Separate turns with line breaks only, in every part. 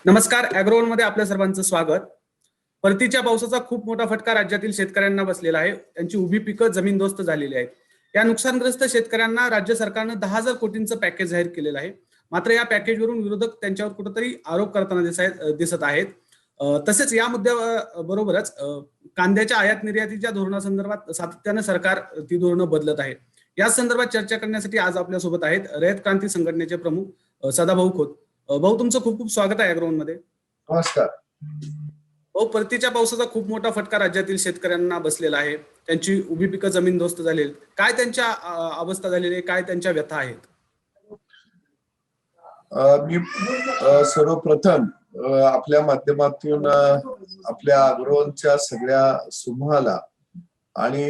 नमस्कार. अॅग्रोवन मध्ये आपल्या सर्वांचं स्वागत. परतीच्या पावसाचा खूप मोठा फटका राज्यातील शेतकऱ्यांना बसलेला आहे. त्यांची उभी पिकं जमीनदोस्त झालेली आहेत. या नुकसानग्रस्त शेतकऱ्यांना राज्य सरकारनं 10,000 कोटींचं पॅकेज जाहीर केलेलं आहे. मात्र या पॅकेजवरून विरोधक त्यांच्यावर कुठेतरी आरोप करताना दिसत आहेत. तसेच या मुद्द्याबरोबरच कांद्याच्या आयात निर्यातीच्या धोरणासंदर्भात सातत्यानं सरकार ती धोरणं बदलत आहे. या संदर्भात चर्चा करण्यासाठी आज आपल्यासोबत आहेत रयत क्रांती संघटनेचे प्रमुख सदाभाऊ खोत. भाऊ, तुमचं खूप खूप स्वागत आहे अॅग्रोवन मध्ये.
नमस्कार.
परतीच्या पावसाचा खूप मोठा फटका राज्यातील शेतकऱ्यांना बसलेला आहे. त्यांची उभी पिकं जमीनदोस्त झालेली. काय त्यांच्या अवस्था झालेली आहे, काय त्यांच्या व्यथा आहेत?
मी सर्वप्रथम आपल्या माध्यमातून आपल्या अॅग्रोवनच्या सगळ्या समूहाला आणि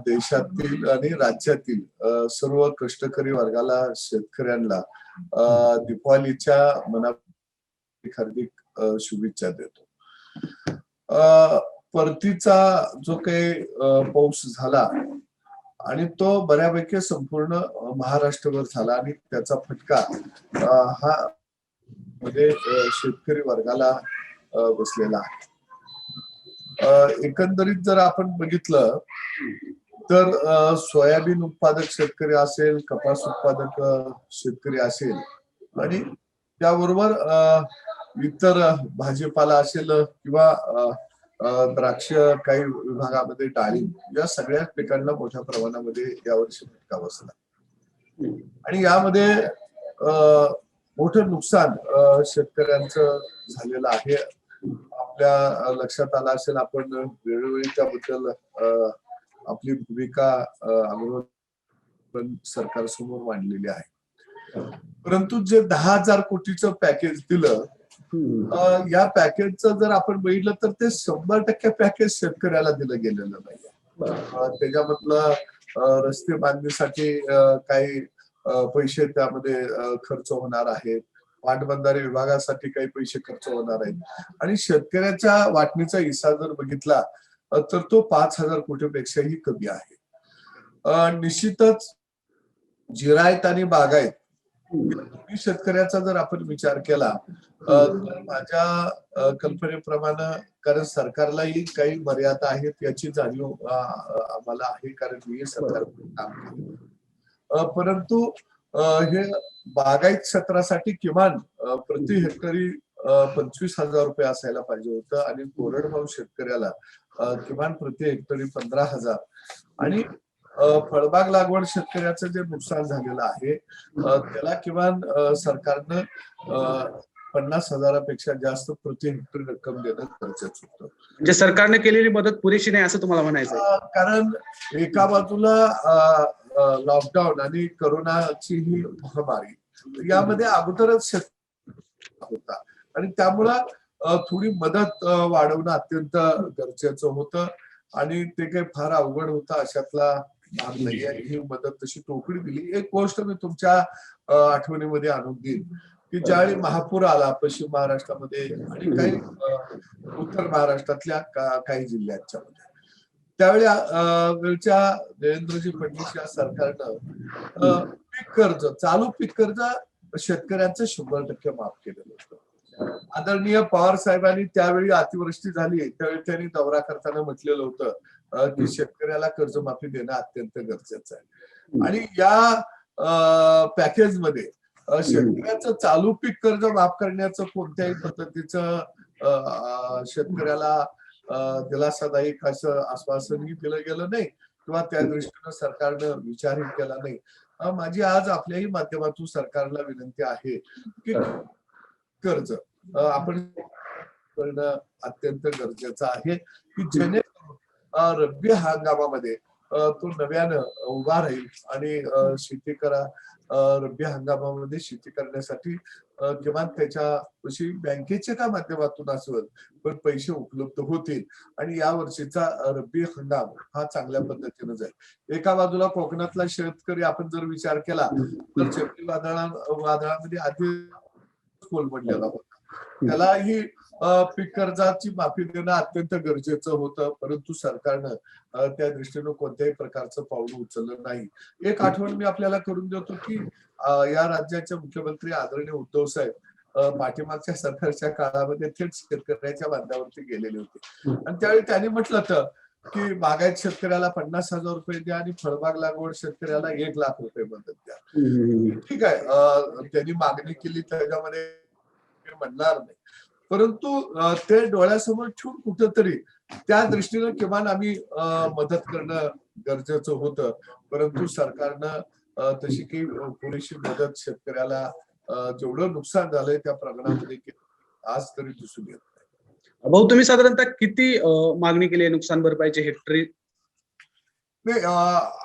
देशातील आणि राज्यातील सर्व कष्टकरी वर्गाला, शेतकऱ्यांना दीपावलीच्या मनापासून हार्दिक शुभेच्छा देतो. परतीचा जो काही पाऊस झाला आणि तो बऱ्यापैकी संपूर्ण महाराष्ट्रभर झाला आणि त्याचा फटका हा मध्ये शेतकरी वर्गाला बसलेला आहे. एकंदरीत जर आपण बघितलं तर सोयाबीन उत्पादक शेतकरी असेल, कपास उत्पादक शेतकरी असेल आणि त्याबरोबर इतर भाजीपाला असेल किंवा द्राक्ष, काही विभागामध्ये डाळिंब, या सगळ्याच पिकांना मोठ्या प्रमाणामध्ये यावर्षी फटका बसला आणि यामध्ये मोठं नुकसान शेतकऱ्यांचं झालेलं आहे. आपल्या लक्षात आलं असेल, आपण वेळोवेळी त्याबद्दल आपली भूमिका सरकारसमोर मांडलेली आहे. परंतु जे 10,000 कोटीचं पॅकेज दिलं, या पॅकेजचं जर आपण बघितलं तर ते 100% पॅकेज शेतकऱ्याला दिलं गेलेलं नाही. त्याच्यामधलं रस्ते बांधणीसाठी काही पैसे त्यामध्ये खर्च होणार आहेत, पाटबंधारे विभागासाठी काही पैसे खर्च होणार आहेत आणि शेतकऱ्याच्या वाटणीचा हिस्सा जर बघितला तर तो 5,000 कोटीपेक्षाही कमी आहे. निश्चितच जिरायत आणि बागायत शेतकऱ्याचा जर आपण विचार केला तर माझ्या कल्पनेप्रमाणे, कारण सरकारलाही काही मर्यादा आहेत याची जाणीव आम्हाला आहे, कारण मी सरकार काम केलं. परंतु हे बागायत क्षेत्रासाठी किमान प्रति हेक्टरी 25,000 रुपये असायला पाहिजे होतं आणि कोरडवाहू शेतकऱ्याला किमान प्रति हेक्टरी 15,000 आणि फळबाग लागवड शेतकऱ्याचं जे नुकसान झालेलं आहे त्याला किमान सरकारनं 50,000पेक्षा जास्त प्रति हेक्टरी रक्कम देणं गरजेचं होतं.
म्हणजे सरकारने केलेली मदत पुरेशी नाही असं तुम्हाला म्हणायचं?
कारण एका बाजूला लॉकडाऊन आणि करोनाची ही महामारी यामध्ये अगोदरच होता आणि त्यामुळं थोडी मदत वाढवणं अत्यंत गरजेचं होतं आणि ते काही फार अवघड होतं अशातला भाग नाही आहे. ही मदत तशी टोकरी दिली. एक गोष्ट मी तुमच्या आठवणीमध्ये आणून देईन की ज्यावेळी महापूर आला पश्चिम महाराष्ट्रामध्ये आणि काही उत्तर महाराष्ट्रातल्या काही जिल्ह्यांच्या मध्ये, त्यावेळी वेळच्या देवेंद्रजी फडणवीस या सरकारनं पीक कर्ज, चालू पीक कर्ज शेतकऱ्यांचं 100% माफ केलेलं होतं. आदरणीय पवार साहेबांनी त्यावेळी अतिवृष्टी झाली त्यावेळी त्यांनी दौरा करताना म्हटलेलं होतं की शेतकऱ्याला कर्जमाफी देणं अत्यंत गरजेचं आहे आणि या पॅकेज मध्ये शेतकऱ्याचं चालू पीक कर्ज माफ करण्याचं कोणत्याही पद्धतीचं शेतकऱ्याला दिलासादायक असं आश्वासनही दिलं गेलं नाही किंवा त्या दृष्टीनं सरकारनं विचारही केला नाही. माझी आज आपल्याही माध्यमातून सरकारला विनंती आहे की कर्ज आपण करणं अत्यंत गरजेचं आहे की जेणेकरून रब्बी हंगामामध्ये तो नव्यानं उभा राहील आणि शेती करा. रब्बी हंगामामध्ये शेती करण्यासाठी किमान त्याच्या बँकेच्या का माध्यमातून असेल पण पैसे उपलब्ध होतील आणि या वर्षीचा रब्बी हंगाम हा चांगल्या पद्धतीनं जाईल. एका बाजूला कोकणातला शेतकरी आपण जर विचार केला तर चक्रीवादळामध्ये आधी कोलमडलेला होता, त्यालाही पीक कर्जाची माफी देणं अत्यंत गरजेचं होतं, परंतु सरकारनं त्या दृष्टीनं कोणत्याही प्रकारचं पाऊल उचललं नाही. एक आठवण मी आपल्याला करून देतो की या राज्याचे मुख्यमंत्री आदरणीय उद्धव साहेब पाठीमागच्या सरकारच्या काळामध्ये थेट शेतकऱ्याच्या बांधावरती गेलेले होते. आणि त्यावेळी त्यांनी म्हटलं होतं की बागायत शेतकऱ्याला 50,000 रुपये द्या आणि फळबाग लागवड शेतकऱ्याला 1,00,000 रुपये मदत द्या. ठीक आहे, त्यांनी मागणी केली त्याच्यामध्ये म्हणणार नाही, परंतु ते डोळ्यासमोर ठेवून कुठंतरी त्या दृष्टीनं किमान आम्ही मदत करणं गरजेचं होतं. परंतु सरकारनं तशी काही पुरेशी मदत शेतकऱ्याला जेवढं नुकसान झालंय त्या प्रमाणामध्ये आज तरी दिसून येत नाही.
भाऊ, तुम्ही साधारणतः किती मागणी केली आहे नुकसान भरपाईची हेक्टरी?
नाही,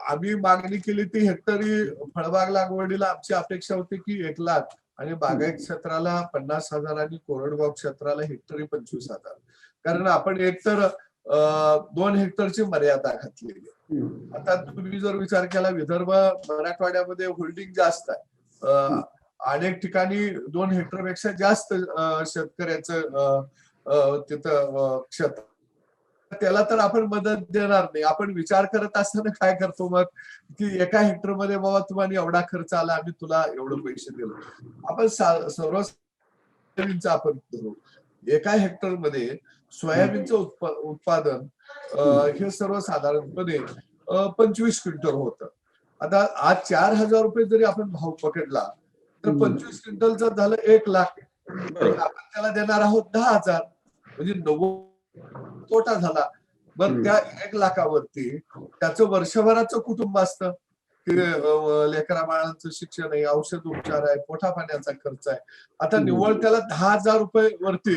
आम्ही मागणी केली ती हेक्टरी फळबाग लागवडीला आमची अपेक्षा होती की 1,00,000 आणि बागायत क्षेत्राला 50,000 आणि कोरडवाहू क्षेत्राला हेक्टरी 25,000. कारण आपण एकतर 2 हेक्टरची मर्यादा घातलेली आहे. आता तुम्ही जर विचार केला विदर्भ मराठवाड्यामध्ये होल्डिंग जास्त आहे, अनेक ठिकाणी 2 हेक्टरपेक्षा जास्त शेतकऱ्याचं तिथं क्षेत्र, त्याला तर आपण मदत देणार नाही. आपण विचार करत असताना काय करतो मग की एका हेक्टरमध्ये बाबा तुम्हाला एवढा खर्च आला, आम्ही तुला एवढं पैसे दिलो. आपण सर्व आपण धरू, एका हेक्टरमध्ये सोयाबीनचं उत्पादन हे सर्वसाधारणपणे 25 क्विंटल होतं. आता आज 4,000 रुपये जरी आपण भाव पकडला तर 25 क्विंटलचं झालं 1,00,000. आपण त्याला देणार आहोत 10,000, म्हणजे 90 तोटा झाला. मग त्या 1,00,000वरती त्याचं वर्षभराचं कुटुंब असतं, की लेकरा बाळांचं शिक्षण आहे, औषध उपचार आहे, पोटा पाण्याचा खर्च आहे. आता निव्वळ त्याला 10,000 रुपये वरती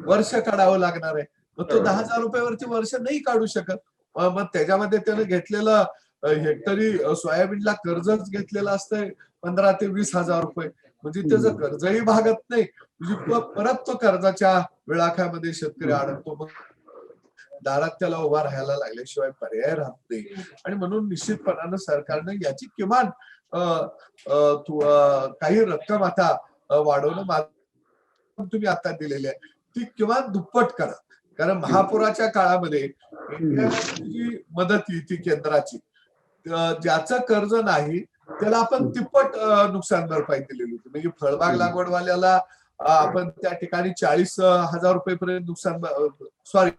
वर्ष काढावं लागणार आहे. मग तो 10,000 रुपये वरती वर्ष नाही काढू शकत. मग त्याच्यामध्ये त्याने घेतलेलं हेक्टरी सोयाबीनला कर्जच घेतलेलं असतंय 15,000 ते 20,000 रुपये. म्हणजे त्याचं कर्जही भागत नाही, म्हणजे परत तो कर्जाच्या विळाख्यामध्ये शेतकरी अडकतो. मग दारात त्याला उभा राहायला लागल्याशिवाय पर्याय राहत नाही. आणि म्हणून निश्चितपणानं सरकारनं याची किमान काही रक्कम आता वाढवणं तुम्ही आता दिलेली आहे ती किमान दुप्पट करा. कारण महापुराच्या काळामध्ये जी मदत येते केंद्राची, ज्याचं कर्ज नाही त्याला आपण तिप्पट नुकसान भरपाई दिलेली होती. म्हणजे फळबाग लागवडवाल्याला आपण त्या ठिकाणी 40,000 रुपयेपर्यंत नुकसान, सॉरी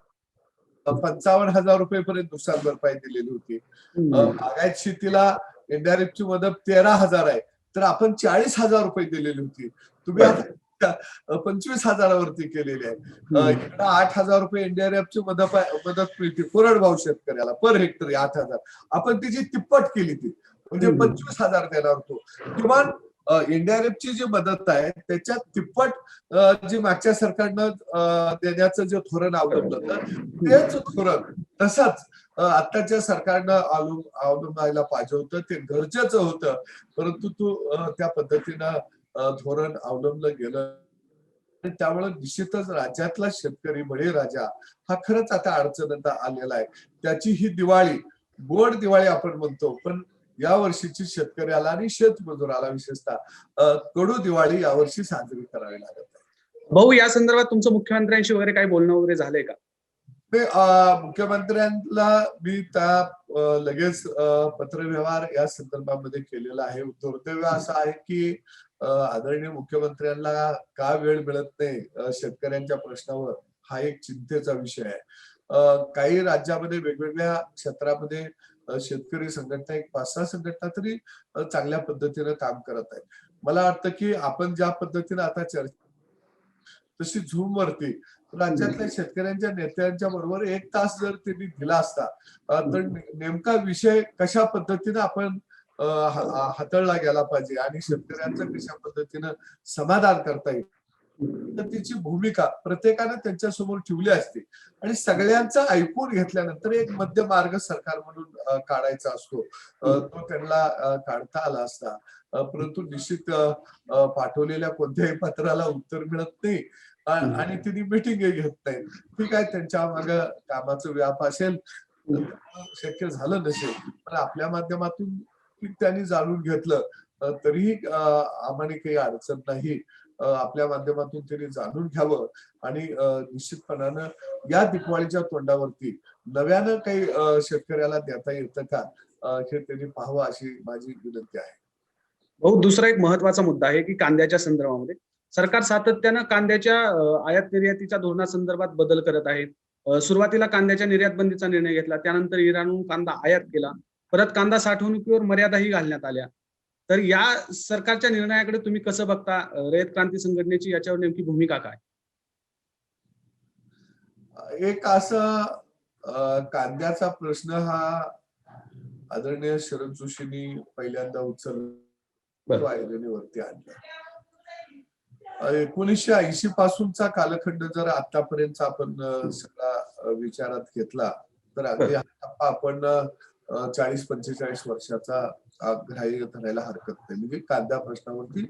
55,000 रुपयेपर्यंत नुकसान भरपाई दिलेली होती. बागायत शेतीला इनडायरेक्टची मदत 13,000 आहे, तर आपण 40,000 रुपये दिलेली होती. तुम्ही आता 25,000 वरती केलेली आहे. इकडे 8,000 रुपये इनडायरेक्टची मदत मिळते कोरडवाहू शेतकऱ्याला पर हेक्टरी 8,000. आपण तिची तिप्पट केली ती, म्हणजे 25,000 देणार होतो. किमान इनडायरेक्टची जी मदत आहे त्याच्यात तिप्पट जी मागच्या सरकारनं देण्याचं जे धोरण अवलंबलं तेच धोरण तसंच आताच्या सरकारनं अवलंबायला पाहिजे होतं. ते गरजेचं होतं, परंतु त्या पद्धतीनं धोरण अवलंबलं गेलं. त्यामुळे निश्चितच राज्यातला शेतकरी बळीराजा हा खरंच आता अडचणीत आलेला आहे. त्याची ही दिवाळी, गोड दिवाळी आपण म्हणतो, पण या वर्षीची शेतकऱ्याला आणि शेतमजुराला विशेषतः कडू दिवाळी यावर्षी साजरी करावी लागत आहे.
भाऊ, या संदर्भात तुमचं मुख्यमंत्र्यांशी वगैरे काही बोलणं वगैरे झालंय का?
मुख्यमंत्र्यांना मी त्या लगेच पत्रव्यवहार या संदर्भामध्ये केलेला आहे. दुर्दैव असं आहे की आदरणीय मुख्यमंत्र्यांना का वेळ मिळत नाही शेतकऱ्यांच्या प्रश्नावर, हा एक चिंतेचा विषय आहे. काही राज्यामध्ये वेगवेगळ्या क्षेत्रामध्ये शेतकरी संघटना, एक 5-6 संघटना तरी चांगल्या पद्धतीने काम करत आहेत. मला वाटतं की आपण ज्या पद्धतीने आता चर्चा तशी झूम वरती राज्यातल्या शेतकऱ्यांच्या नेत्यांच्या बरोबर 1 तास जर त्यांनी दिला असता तर नेमका विषय कशा पद्धतीने आपण हाताळला गेला पाहिजे आणि शेतकऱ्यांचं कशा पद्धतीनं समाधान करता येईल, तर तिची भूमिका प्रत्येकानं त्यांच्यासमोर ठेवली असते. आणि सगळ्यांचं ऐकून घेतल्यानंतर एक मध्य मार्ग सरकार म्हणून काढायचा असतो, तो त्यांना काढता आला असता. परंतु निश्चित पाठवलेल्या कोणत्याही पत्राला उत्तर मिळत नाही आणि तिने मिटिंग घेत नाही. ठीक आहे, त्यांच्या मागे कामाचं व्याप असेल, शक्य झालं नसेल, पण आपल्या माध्यमातून त्यांनी जाणून घेतलं तरीही आम्हाला काही अडचण नाही. आपल्या माध्यमातून त्यांनी जाणून घ्यावं आणि निश्चितपणानं या दिवाळीच्या तोंडावरती नव्यानं काही शेतकऱ्याला देता येतं का हे त्यांनी पाहावं अशी माझी विनंती आहे.
भाऊ, दुसरा एक महत्वाचा मुद्दा आहे की कांद्याच्या संदर्भामध्ये सरकार सातत्यानं कांद्याच्या आयात निर्यातीच्या धोरणासंदर्भात बदल करत आहे. सुरुवातीला कांद्याच्या निर्यात बंदीचा निर्णय घेतला, त्यानंतर इराणहून कांदा आयात केला, परत कांदा साठवणुकीवर मर्यादाही घालण्यात आल्या. तर या सरकारच्या निर्णयाकडे तुम्ही कसं बघता? रयत क्रांती संघटनेची याच्यावर नेमकी भूमिका काय?
एक असं कांद्याचा प्रश्न हा आदरणीय शरद जोशींनी पहिल्यांदा उचलला, ऐरणीवरती आणला. 1980 पासूनचा कालखंड जर आतापर्यंत आपण सगळा विचारात घेतला तर अगदी हा टप्पा आपण 40-45 वर्षाचा ग्राह्य धरायला हरकत नाही. म्हणजे कांदा प्रश्नावरती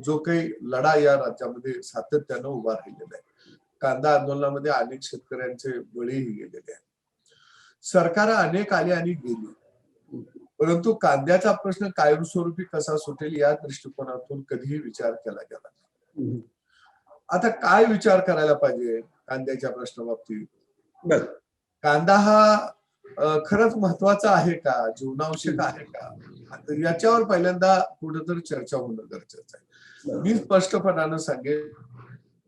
जो काही लढा या राज्यामध्ये सातत्यानं उभा राहिलेला आहे. कांदा आंदोलनामध्ये अनेक शेतकऱ्यांचे बळीही गेलेले आहेत. सरकार अनेक आली आणि गेली, परंतु कांद्याचा प्रश्न कायमस्वरूपी कसा सुटेल या दृष्टिकोनातून कधीही विचार केला गेला नाही. आता काय विचार करायला पाहिजे कांद्याच्या प्रश्नाबाबतीत? कांदा हा खरंच महत्वाचा आहे का, जीवनावश्यक आहे का, याच्यावर पहिल्यांदा कुठेतरी चर्चा होणं गरजेचं आहे. मी स्पष्टपणानं सांगेन,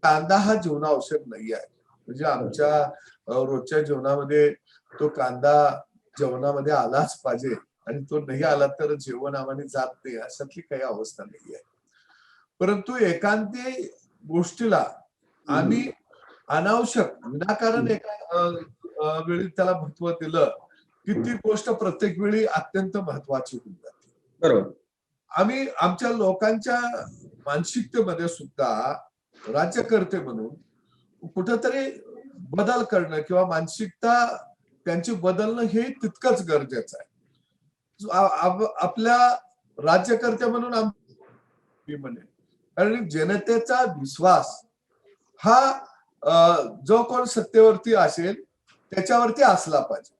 कांदा हा जीवनावश्यक नाही आहे. म्हणजे आमच्या रोजच्या जीवनामध्ये तो कांदा जेवणामध्ये आलाच पाहिजे आणि तो नाही आला तर जेवण आम्हाला जात नाही, अशातली काही अवस्था नाही आहे. परंतु एकांती गोष्टीला आम्ही अनावश्यक विनाकारण एका वेळी त्याला महत्व दिलं की ती गोष्ट प्रत्येक वेळी अत्यंत महत्वाची होऊन जाते.
बरोबर.
आम्ही आमच्या लोकांच्या मानसिकतेमध्ये सुद्धा राज्यकर्ते म्हणून कुठेतरी बदल करणं किंवा मानसिकता त्यांची बदलणं हे तितकंच गरजेचं आहे. आपल्या राज्यकर्ते म्हणून आम्ही म्हणेन, कारण जनतेचा विश्वास हा जो कोण सत्तेवरती असेल त्याच्यावरती असला पाहिजे.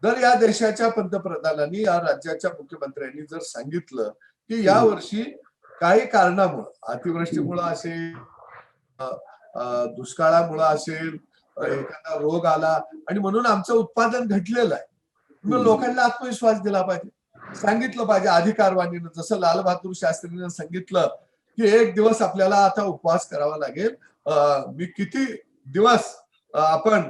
जर या देशाच्या पंतप्रधानांनी, या राज्याच्या मुख्यमंत्र्यांनी जर सांगितलं की या वर्षी काही कारणामुळे, अतिवृष्टीमुळे असेल, दुष्काळामुळे असेल, एखादा रोग आला आणि म्हणून आमचं उत्पादन घटलेलं आहे, मग लोकांना आत्मविश्वास दिला पाहिजे, सांगितलं पाहिजे अधिकारवाणीनं. जसं लाल बहादूर शास्त्रीनं सांगितलं की एक दिवस आपल्याला आता उपवास करावा लागेल, मी किती दिवस आपण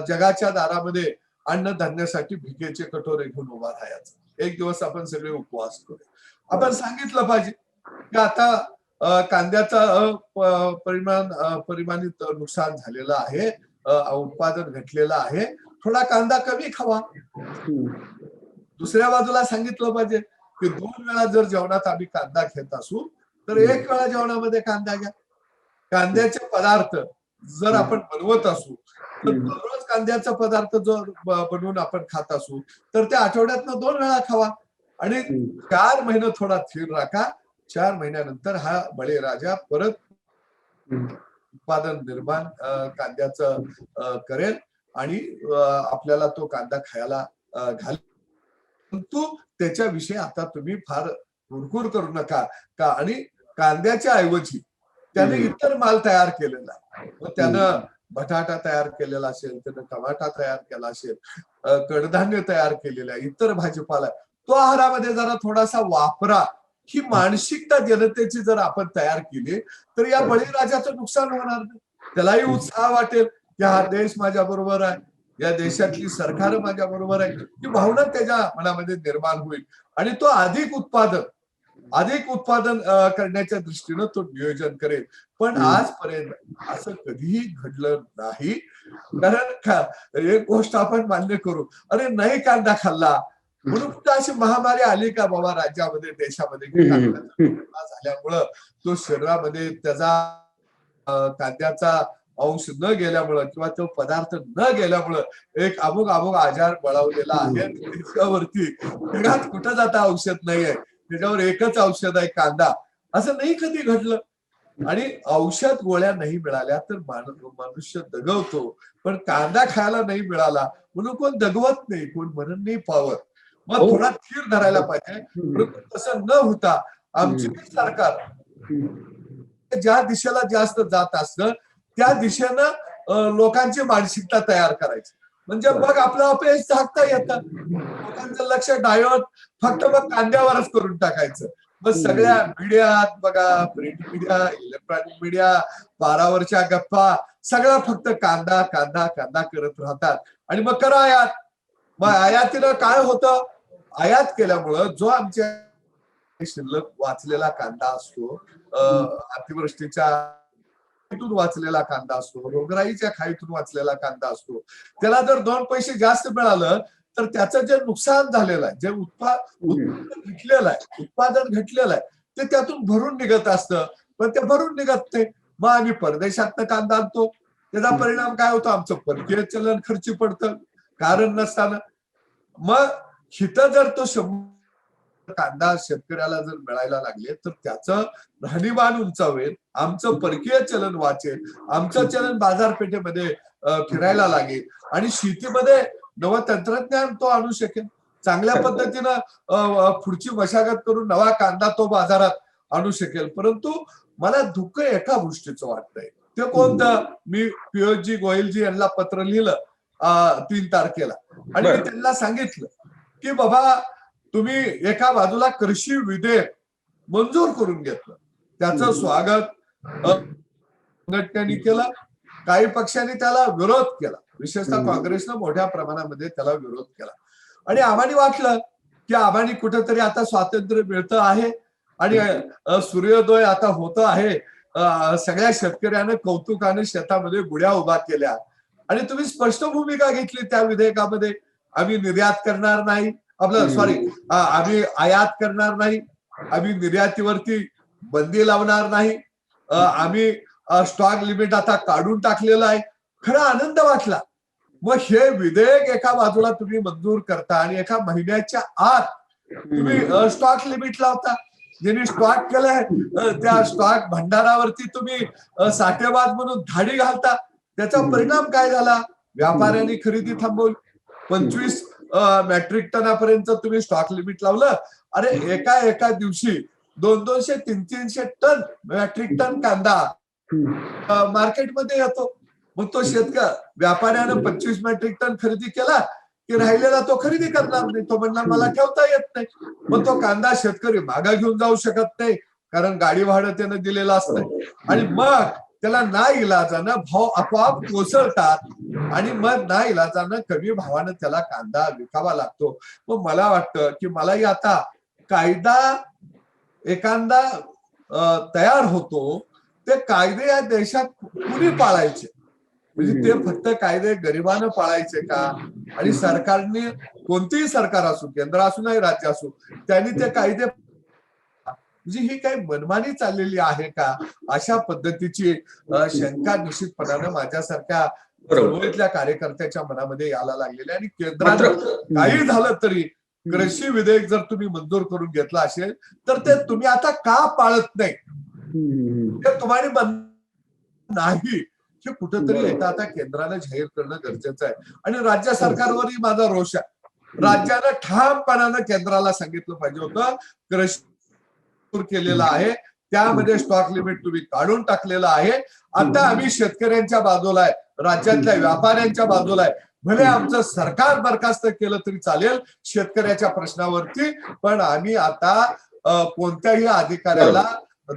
जगाच्या दारामध्ये अन्नधान्यासाठी भिकेचे कटोरे घेऊन उभा राहायचं, एक दिवस आपण सगळे उपवास करू. आपण सांगितलं पाहिजे की आता कांद्याचा परिमाणित नुकसान झालेलं आहे, उत्पादन घटलेलं आहे, थोडा कांदा कमी खावा. दुसऱ्या बाजूला सांगितलं पाहिजे की 2 वेळा जर जेवणात आम्ही कांदा घेत असू तर 1 वेळा जेवणामध्ये कांदा घ्या. कांद्याचे पदार्थ जर आपण बनवत असू तर दररोज कांद्याचा पदार्थ जर बनवून आपण खात असू तर त्या आठवड्यातनं 2 वेळा खावा आणि 4 महिने थोडा स्थिर राखा. 4 महिन्यानंतर हा बळीराजा परत उत्पादन निर्माण कांद्याचं करेल आणि आपल्याला तो कांदा खायला घालेल. परंतु त्याच्याविषयी आता तुम्ही फार कुरकुर करू नका का, आणि कांद्याच्या ऐवजी त्याने इतर माल तयार केलेला आहे. त्यानं बटाटा तयार केलेला असेल, त्यानं टमाटा तयार केला असेल, कडधान्य तयार केलेलं आहे, इतर भाजीपाला, तो आहारामध्ये जरा थोडासा वापरा. ही मानसिकता जनतेची जर आपण तयार केली तर या बळीराजाचं नुकसान होणार नाही. त्यालाही उत्साह वाटेल की हा देश माझ्या बरोबर आहे, या देशातली सरकार माझ्या बरोबर आहे, ही भावना त्याच्या मनामध्ये निर्माण होईल आणि तो अधिक उत्पादन करण्याच्या दृष्टीनं तो नियोजन करेल. पण आजपर्यंत असं कधीही घडलं नाही. कारण एक गोष्ट आपण मान्य करू, अरे नाही कांदा खाल्ला म्हणून कुठं अशी महामारी आली का बाबा राज्यामध्ये, देशामध्ये झाल्यामुळं तो शरीरामध्ये त्याचा कांद्याचा अंश न गेल्यामुळं किंवा तो पदार्थ न गेल्यामुळं एक अमुक आजार बळावलेला आहे त्याच्यावरती, जगात कुठं जाता औषध नाहीये, त्याच्यावर एकच औषध आहे कांदा, असं नाही कधी घडलं. आणि औषध गोळ्या नाही मिळाल्या तर मनुष्य दगवतो, पण कांदा खायला नाही मिळाला म्हणून कोण दगवत नाही, कोण मरण नाही पावत. मग थोडा स्थिर धरायला पाहिजे. परंतु तसं न होता आमची सरकार ज्या दिशेला जास्त जात असतं त्या दिशेनं लोकांची मानसिकता तयार करायची. म्हणजे मग आपलं अपयश झाकता येतं. लोकांचं लक्ष डायव्हर्ट फक्त मग कांद्यावरच करून टाकायचं. मग सगळ्या मीडियात बघा, प्रिंट मीडिया, इलेक्ट्रॉनिक मीडिया, पारावरच्या गप्पा, सगळं फक्त कांदा कांदा कांदा करत राहतात. आणि मग करा आयात. मग आयातीनं काय होतं, आयात केल्यामुळं जो आमच्या शिल्लक वाचलेला कांदा असतो, अतिवृष्टीच्या खाईतून वाचलेला कांदा असतो, रोगराईच्या खाईतून वाचलेला कांदा असतो, त्याला जर 2 पैसे जास्त मिळालं तर त्याचं जे नुकसान झालेलं आहे, जे उत्पादन घटलेलं आहे ते त्यातून भरून निघत असतं. पण ते भरून निघत नाही. मग आम्ही परदेशातनं कांदा आणतो. त्याचा परिणाम काय होतो, आमचं परकीय चलन खर्ची पडतं कारण नसताना. मग हिथं जर तो 100 कांदा शेतकऱ्याला जर मिळायला लागले तर त्याचं राहणीमान उंचावेल, आमचं परकीय चलन वाचेल, आमचं चलन बाजारपेठेमध्ये फिरायला लागेल आणि शेतीमध्ये नवं तंत्रज्ञान तो आणू शकेल. चांगल्या पद्धतीनं पुढची मशागत करून नवा कांदा तो बाजारात आणू शकेल. परंतु मला दुःख एका गोष्टीचं वाटतंय, ते कोणतं, मी पियुषजी गोयलजी यांना पत्र लिहिलं 3 तारखेला आणि मी त्यांना सांगितलं की बाबा तुम्ही एका बाजूला कृषी विधेयक मंजूर करून घेतलं, त्याचं स्वागत संघटनांनी केलं, काही पक्षांनी त्याला विरोध केला, विशेषतः काँग्रेसनं मोठ्या प्रमाणामध्ये त्याला विरोध केला. आणि आम्हाला वाटलं की आम्हाला कुठेतरी आता स्वातंत्र्य मिळतं आहे आणि सूर्योदय आता होतं आहे. सगळ्या शेतकऱ्यानं कौतुकाने शेतामध्ये गुड्या उभा केल्या आणि तुम्ही स्पष्ट भूमिका घेतली त्या विधेयकामध्ये. आम्ही निर्यात करणार नाही, आम्ही आयात करणार नाही, आम्ही निर्यातीवरती बंदी लावणार नाही, आम्ही स्टॉक लिमिट आता काढून टाकलेलं आहे. खरा आनंद वाटला. मग हे विधेयक एका बाजूला तुम्ही मंजूर करता आणि एका महिन्याच्या आत तुम्ही स्टॉक लिमिट लावता. ज्यांनी स्टॉक केलाय त्या स्टॉक भंडारावरती तुम्ही साठेबाज म्हणून धाडी घालता. त्याचा परिणाम काय झाला, व्यापाऱ्यांनी खरेदी थांबवली. 25 मेट्रिक टनापर्यंत तुम्ही स्टॉक लिमिट लावलं. अरे एका दिवशी 200-300 टन मेट्रिक टन कांदा मार्केटमध्ये येतो. मग तो व्यापाऱ्यानं 25 मेट्रिक टन खरेदी केला की राहिलेला तो खरेदी करणार नाही. तो म्हणणार मला ठेवता येत नाही. मग तो कांदा शेतकरी मागा घेऊन जाऊ शकत नाही कारण गाडी भाडं त्यानं दिलेलं असतं आणि मग त्याला नाइलाजानं भाव आपोआप कोसळतात आणि मग नाइलाजानं कमी भावानं त्याला कांदा विकावा लागतो. मग मला वाटतं की मलाही आता कायदा एखादा तयार होतो, ते कायदे या देशात कुणी पाळायचे, म्हणजे ते फक्त कायदे गरिबानं पाळायचे का, आणि सरकारने कोणतेही सरकार असू, केंद्र असू नाही राज्य असू, त्यांनी ते कायदे म्हणजे ही काही मनमानी चाललेली आहे का, अशा पद्धतीची शंका निश्चितपणानं माझ्यासारख्या चळवळीतल्या कार्यकर्त्याच्या मनामध्ये यायला लागलेली. आणि केंद्रानं काही झालं तरी कृषी विधेयक जर तुम्ही मंजूर करून घेतलं असेल तर ते तुम्ही आता का पाळत नाही, ते तुम्हाला नाही, हे कुठंतरी एकदा आता केंद्रानं जाहीर करणं गरजेचं आहे. आणि राज्य सरकारवरही माझा रोष आहे. राज्यानं ठामपणानं केंद्राला सांगितलं पाहिजे होतं कृषी केलेला आहे, त्यामध्ये स्टॉक लिमिट तुम्ही काढून टाकलेलं आहे. आता आम्ही शेतकऱ्यांच्या बाजूला आहे, राज्यातल्या व्यापाऱ्यांच्या बाजूला आहे. भले आमचं सरकार बरखास्त केलं तरी चालेल शेतकऱ्याच्या प्रश्नावरती, पण आम्ही आता कोणत्याही अधिकाऱ्याला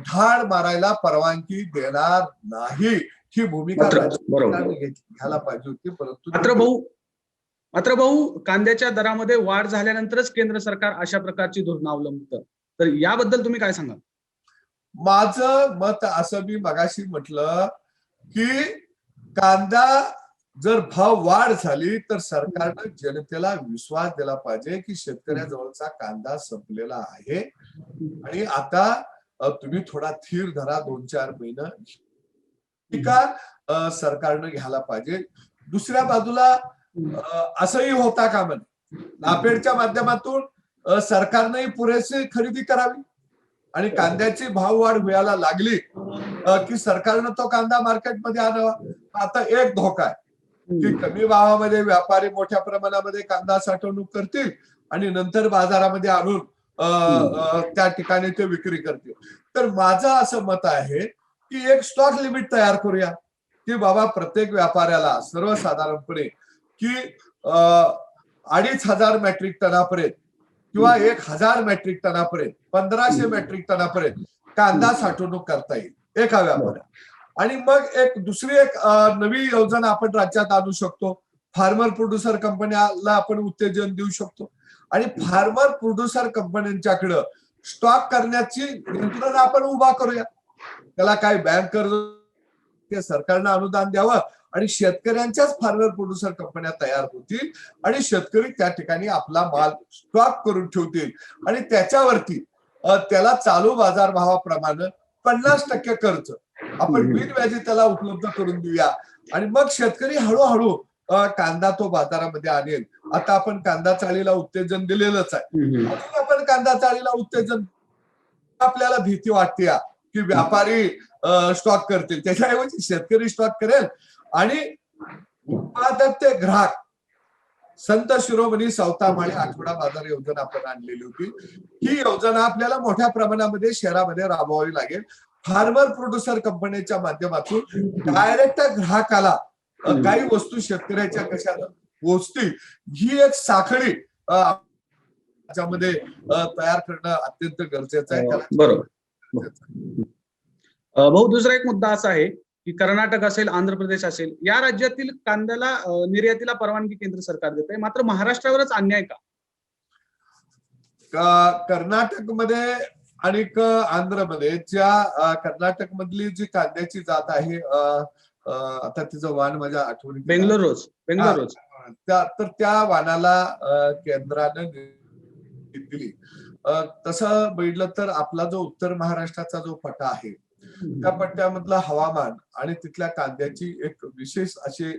धाड मारायला परवानगी देणार नाही, ही भूमिका घ्यायला पाहिजे होती. परंतु
मात्र भाऊ कांद्याच्या दरामध्ये वाढ झाल्यानंतरच केंद्र सरकार अशा प्रकारची धोरणं अवलंबतं, तर याबद्दल तुम्ही काय सांगाल?
माझं मत असं मी मगाशी म्हटलं की कांदा जर भाव वाढ झाली तर सरकारनं जनतेला विश्वास दिला पाहिजे की शेतकऱ्याजवळचा कांदा संपलेला आहे आणि आता तुम्ही थोडा धीर धरा, 2-4 महिने का सरकारनं घ्यायला पाहिजे. दुसऱ्या बाजूला असंही होता कामा नये, नाफेडच्या माध्यमातून सरकारने पुरेशी खरेदी करावी आणि कांद्याची भाव वाढ व्हायला लागली की सरकारनं तो कांदा मार्केटमध्ये आणावा. आता एक धोका आहे की कमी भावामध्ये व्यापारी मोठ्या प्रमाणामध्ये कांदा साठवणूक करतील आणि नंतर बाजारामध्ये आणून त्या ठिकाणी ते विक्री करतील. तर माझं असं मत आहे की एक स्टॉक लिमिट तयार करूया की बाबा प्रत्येक व्यापाऱ्याला सर्वसाधारणपणे की 2,500 मेट्रिक टनापर्यंत किंवा 1000 मेट्रिक टनापर्यंत 1500 मेट्रिक टनापर्यंत कांदा साठवणूक करता येईल एका व्यापाऱ्याला. आणि मग दुसरी एक नवी योजना आपण राज्यात आणू शकतो. फार्मर प्रोड्युसर कंपन्याला आपण उत्तेजन देऊ शकतो आणि फार्मर प्रोड्युसर कंपन्यांच्याकडे स्टॉक करण्याची यंत्रणा आपण उभा करूया. त्याला काय बँक कर्ज सरकारनं अनुदान द्यावं आणि शेतकऱ्यांच्याच फार्मर प्रोड्युसर कंपन्या तयार होतील आणि शेतकरी त्या ठिकाणी आपला माल स्टॉक करून ठेवतील आणि त्याच्यावरती त्याला चालू बाजार भावाप्रमाणे 50% कर्ज आपण बिनव्याजी त्याला उपलब्ध करून देऊया आणि मग शेतकरी हळूहळू कांदा तो बाजारामध्ये आणेल. आता आपण कांदा चाळीला उत्तेजन दिलेलंच आहे. अजून आपण कांदा चाळीला उत्तेजन आपल्याला भीती वाटते की व्यापारी स्टॉक करतील, त्याच्याऐवजी शेतकरी स्टॉक करेल आणि उत्पादक ते ग्राहक संत शिरोमणी सौतामाळी आठवडा बाजार योजना आपण आणलेली होती. ही योजना आपल्याला मोठ्या प्रमाणामध्ये शहरामध्ये राबवावी लागेल. फार्मर प्रोड्युसर कंपनीच्या माध्यमातून डायरेक्ट ग्राहकाला काही वस्तू शेतकऱ्याच्या कशाला पोहोचतील ही एक साखळी त्याच्यामध्ये तयार करणं अत्यंत गरजेचं आहे.
बरोबर. भाऊ, दुसरा एक मुद्दा असा आहे की कर्नाटक असेल, आंध्र प्रदेश असेल, या राज्यातील कांद्याला निर्यातीला परवानगी केंद्र सरकार देत आहे, मात्र महाराष्ट्रावरच अन्याय का?
कर्नाटकमध्ये आणि आंध्रमध्ये ज्या कर्नाटक मधली जी कांद्याची जात आहे, आता तिचं वाण माझ्या आठवणीत
बेंगलोर रोज
तर त्या वाणाला केंद्रानं दिली. तसं बघितलं तर आपला जो उत्तर महाराष्ट्राचा जो पट्टा आहे त्या पट्ट्यामधलं हवामान आणि तिथल्या कांद्याची एक विशेष अशी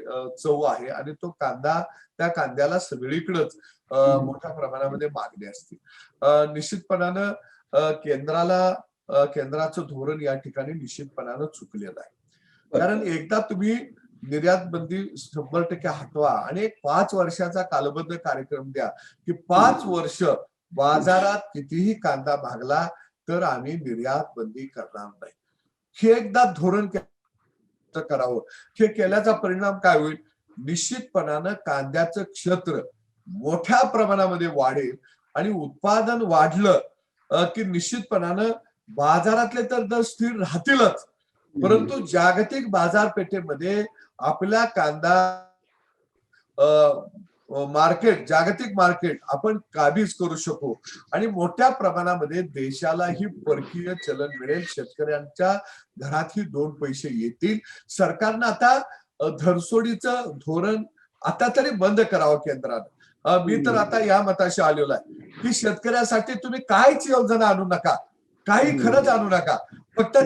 चव आहे आणि तो कांदा त्या कांद्याला सगळीकडेच मोठ्या प्रमाणामध्ये मागणी असते. निश्चितपणानं केंद्राचं धोरण या ठिकाणी निश्चितपणानं चुकलेलं आहे. कारण एकदा तुम्ही निर्यात बंदी 100% हटवा आणि एक 5 वर्षाचा कालबद्ध कार्यक्रम द्या की 5 वर्ष बाजारात कितीही कांदा मागला तर आम्ही निर्यात बंदी करणार नाही. हे एकदा धोरण करावं. हे केल्याचा परिणाम काय होईल? निश्चितपणानं कांद्याचं क्षेत्र मोठ्या प्रमाणामध्ये वाढेल आणि उत्पादन वाढलं की निश्चितपणानं बाजारातले तर दर स्थिर राहतीलच, परंतु जागतिक बाजारपेठेमध्ये आपल्या कांदा जागतिक मार्केट आपण काबीज करू शकू आणि मोठ्या प्रमाणामध्ये देशालाही परकीय चलन मिळेल. शेतकऱ्यांच्या घरातही 2 पैसे येतील. सरकारनं आता धरसोडीचं धोरण आता तरी बंद करावं केंद्रानं. मी तर आता या मताशी आलेलो आहे की शेतकऱ्यासाठी तुम्ही काहीच योजना आणू नका, काही खरंच आणू नका. फक्त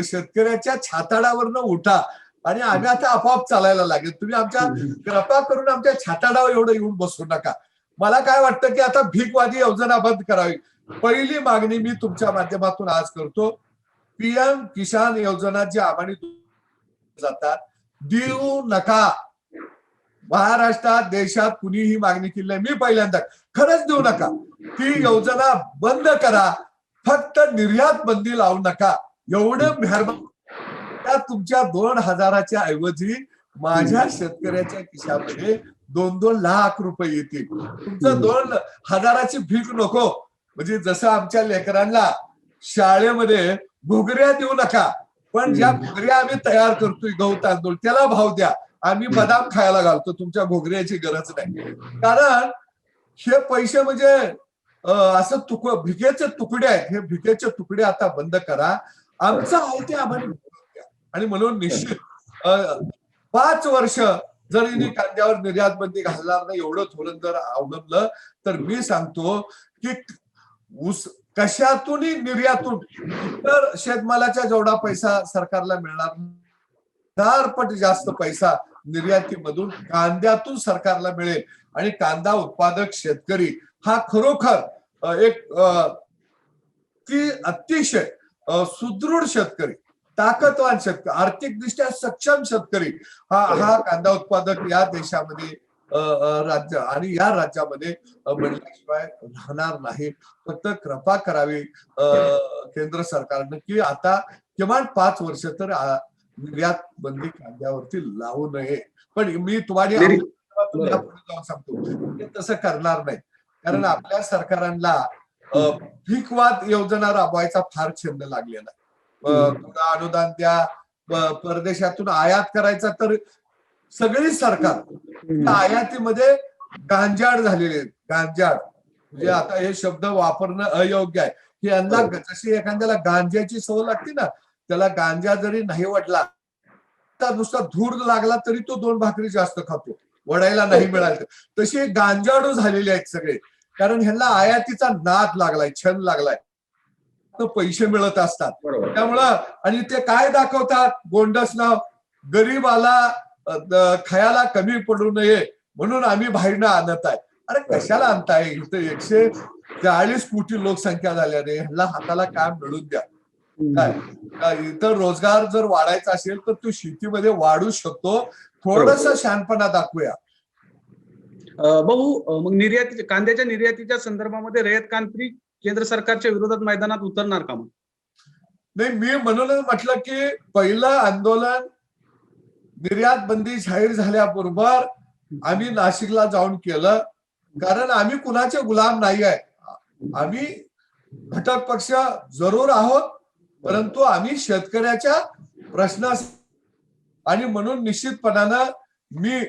शेतकऱ्याच्या छाताडावरनं उठा आणि आम्ही आता आपोआप चालायला लागेल. तुम्ही आमच्या कृपा करून आमच्या छाताडावर एवढं येऊन बसू नका. मला काय वाटतं की आता भीकवादी योजना बंद करावी. पहिली मागणी मी तुमच्या माध्यमातून आज करतो, पीएम किसान योजना जी आम्हाला जातात देऊ नका. महाराष्ट्रात देशात कुणीही मागणी केली नाही, मी पहिल्यांदा. खरंच देऊ नका. ती योजना बंद करा, फक्त निर्यात बंदी लावू नका. एवढं मेहरबान. त्या तुमच्या 2000च्या ऐवजी माझ्या शेतकऱ्याच्या खिशामध्ये 2-2 लाख रुपये येतील. तुमचं 2000ची भीक नको. म्हणजे जसं आमच्या लेकरांना शाळेमध्ये घुगऱ्या देऊ नका, पण ज्या घुगऱ्या आम्ही तयार करतोय गहू तांदूळ त्याला भाव द्या. आम्ही बदाम खायला घालतो, तुमच्या घोगऱ्याची गरज नाही. कारण हे पैसे म्हणजे असं भिकेचे तुकडे आहेत. हे भिकेचे तुकडे आता बंद करा. आमचं आहे ते आम्हाला द्या. आणि म्हणून निश्चित 5 वर्ष जर यांनी कांद्यावर निर्यात बंदी घालणार नाही एवढं धोरण जर अवलंबलं तर मी सांगतो की कशातूनही निर्यातून इतर शेतमालाच्या जेवढा पैसा सरकारला मिळणार 4 पट जास्त पैसा निर्यातीमधून कांद्यातून सरकारला मिळेल. आणि कांदा उत्पादक शेतकरी हा खरोखर एक अतिशय सुदृढ शेतकरी, ताकदवान शेतकरी, आर्थिकदृष्ट्या सक्षम शेतकरी हा कांदा उत्पादक या देशामध्ये राज्य आणि या राज्यामध्ये बनल्याशिवाय राहणार नाही. फक्त कृपा करावी केंद्र सरकारनं की आता किमान 5 वर्ष तर निर्यात बंदी कांद्यावरती लावू नये. पण मी तुम्हाला जाऊन सांगतो तसं करणार नाही. कारण आपल्या सरकारांना पीकवाद योजना राबवायचा फार छंद लागलेला. पुन्हा अनुदान द्या, परदेशातून आयात करायचा, तर सगळी सरकार त्या आयातीमध्ये गांजाड झालेले आहेत. गांजाड म्हणजे आता हे शब्द वापरणं अयोग्य आहे. की यांना जशी एखाद्याला गांजाची सवय लागते ना, त्याला गांजा जरी नाही वाटला तर नुसता धूर लागला तरी तो 2 भाकरी जास्त खातो, वडायला नाही मिळालं. तसे गांजाडू झालेले आहेत सगळे, कारण ह्यांना आयातीचा नाद लागलाय, छंद लागलाय, तर पैसे मिळत असतात. त्यामुळं आणि ते काय दाखवतात, गोंडस नाव, गरीबाला खायला कमी पडू नये म्हणून आम्ही बाहेरनं आणत आहे. अरे कशाला आणताय, इथं 140 कोटी लोकसंख्या झाल्याने ह्याला हाताला काम मिळून द्या. काय इथं रोजगार जर वाढायचा असेल तर तो शेतीमध्ये वाढू शकतो. थोडंसं शहाणपणा दाखवूया.
भाऊ, मग कांद्याच्या निर्यातीच्या संदर्भामध्ये रयत क्रांती केंद्र सरकारच्या विरोधात मैदानात उतरणार का? मग
नाही, मी म्हणूनच म्हटलं की पहिलं आंदोलन निर्यात बंदी जाहीर झाल्याबरोबर आम्ही नाशिकला जाऊन केलं, कारण आम्ही कुणाचे गुलाम नाही आहे. आम्ही घटक पक्ष जरूर आहोत, परंतु आम्ही शेतकऱ्याच्या प्रश्न, आणि म्हणून निश्चितपणानं मी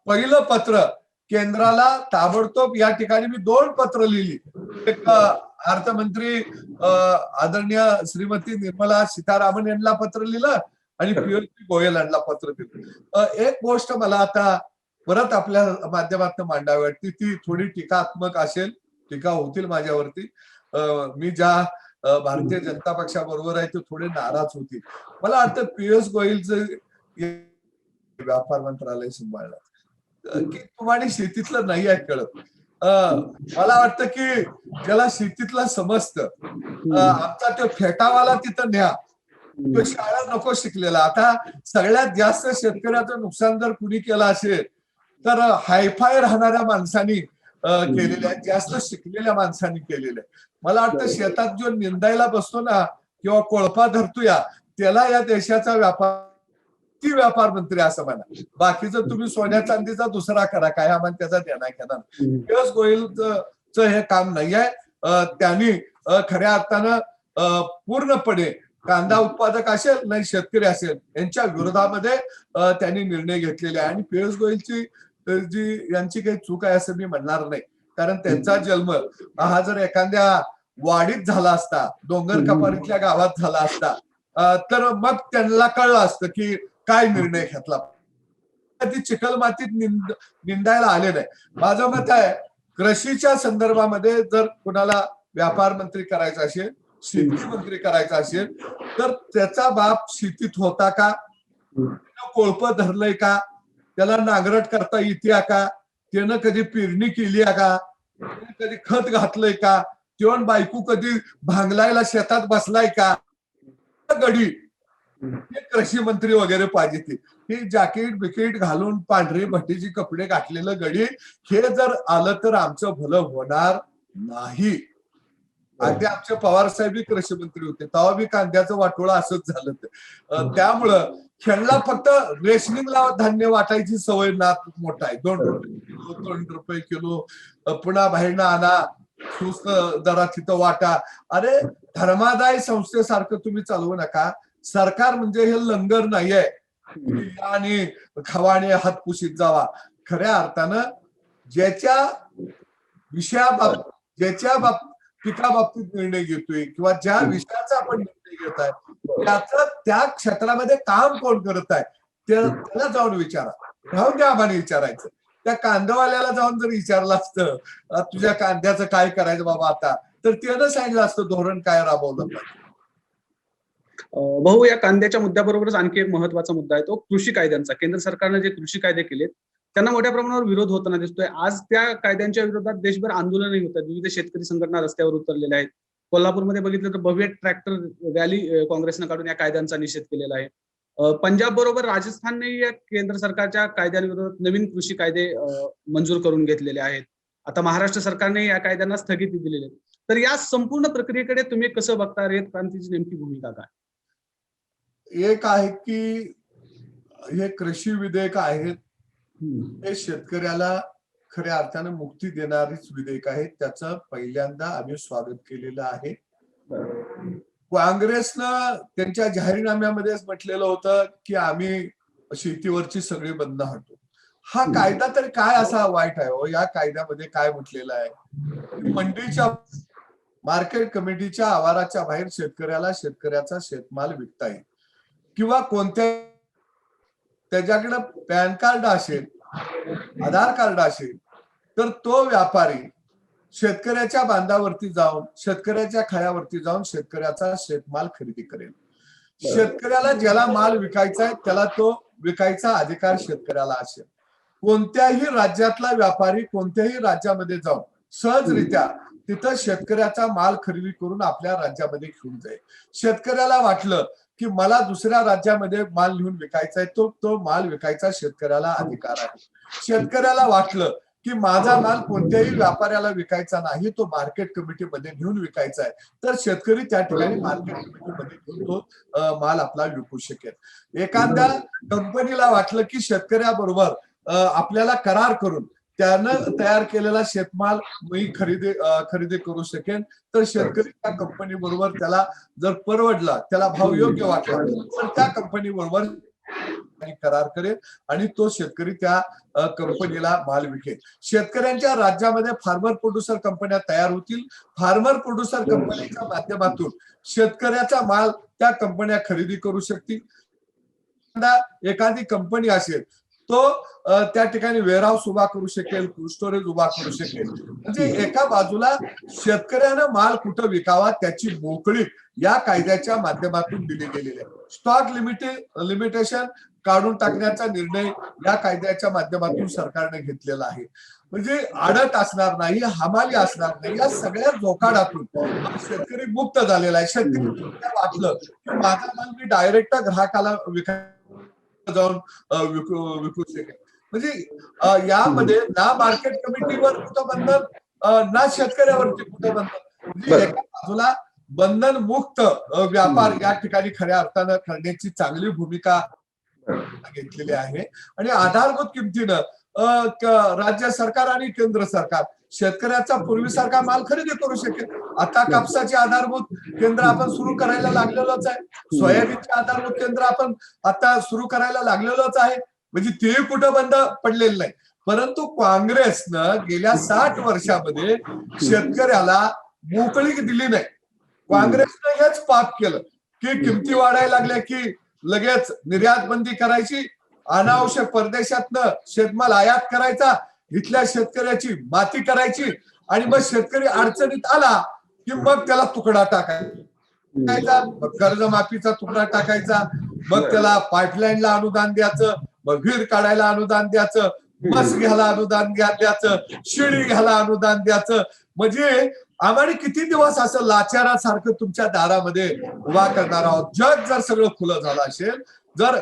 पहिलं पत्र केंद्राला ताबडतोब, या ठिकाणी मी 2 पत्र लिहिली. एक अर्थमंत्री आदरणीय श्रीमती निर्मला सीतारामन यांना पत्र लिहिलं आणि पियुष गोयल यांना पत्र दिलं. एक गोष्ट मला आता परत आपल्या माध्यमातून मांडावी वाटते, ती थोडी टीकात्मक असेल, टीका होतील माझ्यावरती. मी ज्या भारतीय जनता पक्षाबरोबर आहे ते थोडे नाराज होतील. मला वाटतं पियुष गोयलचं व्यापार मंत्रालय सांभाळलं की तुम्हाला शेतीतलं नाही आहे कळत. मला वाटतं की ज्याला शेतीतलं समजतं, आमचा तो फेटावाला तिथं न्या, तो शाळा नको शिकलेला. आता सगळ्यात जास्त शेतकऱ्याचं नुकसान जर कुणी केलं असेल तर हायफाय राहणाऱ्या माणसांनी केलेले आहे, जास्त शिकलेल्या माणसांनी केलेले आहे. मला वाटतं शेतात जो निंदायला बसतो ना किंवा कोळपा धरतोया, त्याला या देशाचा व्यापार मंत्री असं म्हणा. बाकीचं तुम्ही सोन्या चांदीचा दुसरा करा, काय आम्हाला त्याचा देणार घेणार. पियुष गोयलचं हे काम नाही आहे. त्यांनी खऱ्या अर्थानं पूर्णपणे कांदा उत्पादक असेल नाही शेतकरी असेल यांच्या विरोधामध्ये त्यांनी निर्णय घेतलेले आहे. आणि पियुष गोयलची यांची काही चूक आहे असं मी म्हणणार नाही, कारण त्यांचा जन्म हा जर एखाद्या वाडीत झाला असता, डोंगर कपारीतल्या गावात झाला असता, तर मग त्यांना कळलं असतं की काय निर्णय घेतला. ती चिखल मातीत निंदायला आले नाही. माझं मत आहे, कृषीच्या संदर्भामध्ये जर कुणाला व्यापार मंत्री करायचा असेल, शेती मंत्री करायचा असेल, तर त्याचा बाप शेतीत होता का, कोळप धरलंय का, त्याला नांगरट करता येते का, त्यानं कधी पेरणी केली आहे का, कधी खत घातलंय का, किंवा बायको कधी भांगलायला शेतात बसलाय का, गडी कृषी मंत्री वगैरे पाहिजे. ती ही जॅकेट बिकेट घालून पांढरी भट्टीची कपडे घातलेलं गडी हे जर आलं तर आमचं भलं होणार नाही. अगदी आमचे पवार साहेब कृषी मंत्री होते, तेव्हा बी कांद्याचं वाटोळं असंच झालं. त्यामुळं खेळला फक्त रेशनिंगला धान्य वाटायची सवय ना मोठा आहे. 2 रुपये किलो पुन्हा बाहेरनं आणा, स्वस्त दरात तिथं वाटा. अरे धर्मादाय संस्थेसारखं तुम्ही चालवू नका. सरकार म्हणजे हे लंगर नाहीये आणि खवाने हात पुशीत जावा. खऱ्या अर्थानं ज्याच्या विषयाबाबत, ज्याच्या पिकाबाबतीत निर्णय घेतोय किंवा ज्या विषयाचा आपण निर्णय घेत आहे त्याचं त्या क्षेत्रामध्ये काम कोण करत आहे त्याला जाऊन विचारा. राहून द्या आम्हाला विचारायचं. त्या कांदावाल्याला जाऊन जर विचारलं असतं तुझ्या कांद्याचं काय करायचं बाबा आता, तर त्यानं सांगितलं असतं धोरण काय राबवलं पाहिजे.
भाऊ, या कांद्याच्या मुद्द्याबरोबरच आणखी एक महत्वाचा मुद्दा आहे तो कृषी कायद्यांचा. केंद्र सरकारने जे कृषी कायदे केलेत त्यांना मोठ्या प्रमाणावर विरोध होताना दिसतोय. आज त्या कायद्यांच्या विरोधात देशभर आंदोलनही होतात, विविध शेतकरी संघटना रस्त्यावर उतरलेल्या आहेत. कोल्हापूरमध्ये बघितलं तर भव्य ट्रॅक्टर रॅली काँग्रेसनं काढून या कायद्यांचा निषेध केलेला आहे. पंजाब बरोबर राजस्थानने या केंद्र सरकारच्या कायद्यांविरोधात नवीन कृषी कायदे मंजूर करून घेतलेले आहेत. आता महाराष्ट्र सरकारने या कायद्यांना स्थगिती दिलेली आहे. तर या संपूर्ण प्रक्रियेकडे तुम्ही कसं बघता? रयत क्रांतीची नेमकी भूमिका काय?
एक आहे की हे कृषी विधेयक आहेत, हे शेतकऱ्याला खऱ्या अर्थानं मुक्ती देणारीच विधेयक आहे. त्याचं पहिल्यांदा आम्ही स्वागत केलेलं आहे. काँग्रेसनं त्यांच्या जाहीरनाम्यामध्येच म्हटलेलं होतं की आम्ही शेतीवरची सगळी बंधनं हटवू. हा कायदा तरी काय असा वाईट आहे हो? या कायद्यामध्ये काय म्हटलेलं आहे की मंडीच्या मार्केट कमिटीच्या आवाराच्या बाहेर शेतकऱ्याला शेतकऱ्याचा शेतमाल विकता येईल किंवा कोणत्या त्याच्याकडे पॅन कार्ड असेल, आधार कार्ड असेल, तर तो व्यापारी शेतकऱ्याच्या बांधावरती जाऊन शेतकऱ्याच्या खळ्यावरती जाऊन शेतकऱ्याचा शेतमाल खरेदी करेल. शेतकऱ्याला ज्याला माल विकायचा आहे त्याला तो विकायचा अधिकार शेतकऱ्याला असेल. कोणत्याही राज्यातला व्यापारी कोणत्याही राज्यामध्ये जाऊन सहजरित्या तिथं शेतकऱ्याचा माल खरेदी करून आपल्या राज्यामध्ये घेऊन जाईल. शेतकऱ्याला वाटलं की मला दुसऱ्या राज्यामध्ये माल नेऊन विकायचा आहे, तो माल विकायचा शेतकऱ्याला अधिकार आहे. शेतकऱ्याला वाटलं की माझा माल कोणत्याही व्यापाऱ्याला विकायचा नाही, तो मार्केट कमिटीमध्ये घेऊन विकायचा आहे, तर शेतकरी त्या ठिकाणी मार्केट कमिटीमध्ये घेऊन तो माल आपला विकू शकेल. एखाद्या कंपनीला वाटलं की शेतकऱ्याबरोबर आपल्याला करार करून त्यानं तयार केलेला शेतमाल मी खरेदी करू शकेन, तर शेतकरी त्या कंपनी बरोबर त्याला जर परवडला, त्याला भाव योग्य वाटला, तर त्या कंपनी बरोबर करार करेल आणि तो शेतकरी त्या कंपनीला माल विकेल. शेतकऱ्यांच्या राज्यामध्ये फार्मर प्रोड्युसर कंपन्या तयार होतील. फार्मर प्रोड्युसर कंपनीच्या माध्यमातून शेतकऱ्याचा माल त्या कंपन्या खरेदी करू शकतील. एखादी कंपनी असेल तो त्या ठिकाणी वेअरहाऊस उभा करू शकेल, कोल्ड स्टोरेज उभा करू शकेल. म्हणजे एका बाजूला शेतकऱ्यानं माल कुठं विकावा त्याची मोकळीक या कायद्याच्या माध्यमातून दिली गेलेली आहे. स्टॉक लिमिटेशन काढून टाकण्याचा निर्णय या कायद्याच्या माध्यमातून सरकारने घेतलेला आहे. म्हणजे आडत असणार नाही, हमाली असणार नाही, या सगळ्या जोखाडातून शेतकरी मुक्त झालेला आहे. शेतकरी वाटलं की माझा माल मी डायरेक्ट ग्राहकाला जाऊन विकू शकेल. म्हणजे यामध्ये ना मार्केट कमिटीवर कुठं बंधन ना शेतकऱ्यावरती कुठं बंधन. म्हणजे एका बाजूला बंधन मुक्त व्यापार या ठिकाणी खऱ्या अर्थानं करण्याची चांगली भूमिका घेतलेली आहे. आणि आधारभूत किमतीनं राज्य सरकार आणि केंद्र सरकार शेतकऱ्याचा पूर्वीसारखा माल खरेदी करू शकेल. आता कापसाचे आधारभूत केंद्र आपण सुरू करायला लागलेलोच आहे. सोयाबीनचे आधारभूत केंद्र आपण आता सुरू करायला लागलेलोच आहे. म्हणजे ते कुठं बंद पडलेलं नाही. परंतु काँग्रेसनं गेल्या 60 वर्षामध्ये शेतकऱ्याला मोकळीक दिली नाही. काँग्रेसनं हेच पाप केलं की किमती वाढायला लागल्या की लगेच निर्यात बंदी करायची, अनावश्यक परदेशातनं शेतमाल आयात करायचा, इथल्या शेतकऱ्याची माती करायची आणि मग शेतकरी अडचणीत आला की मग त्याला तुकडा टाकायचा, कर्जमाफीचा तुकडा टाकायचा, मग त्याला पाईपलाईनला अनुदान द्यायचं, मग विहीर काढायला अनुदान द्यायचं, बस घ्यायला अनुदान द्यायचं, शिडी घ्यायला अनुदान द्यायचं. म्हणजे आम्हाला किती दिवस असं लाचारासारखं तुमच्या दारामध्ये उभा करणार आहोत. जग जर सगळं खुलं झालं असेल, जर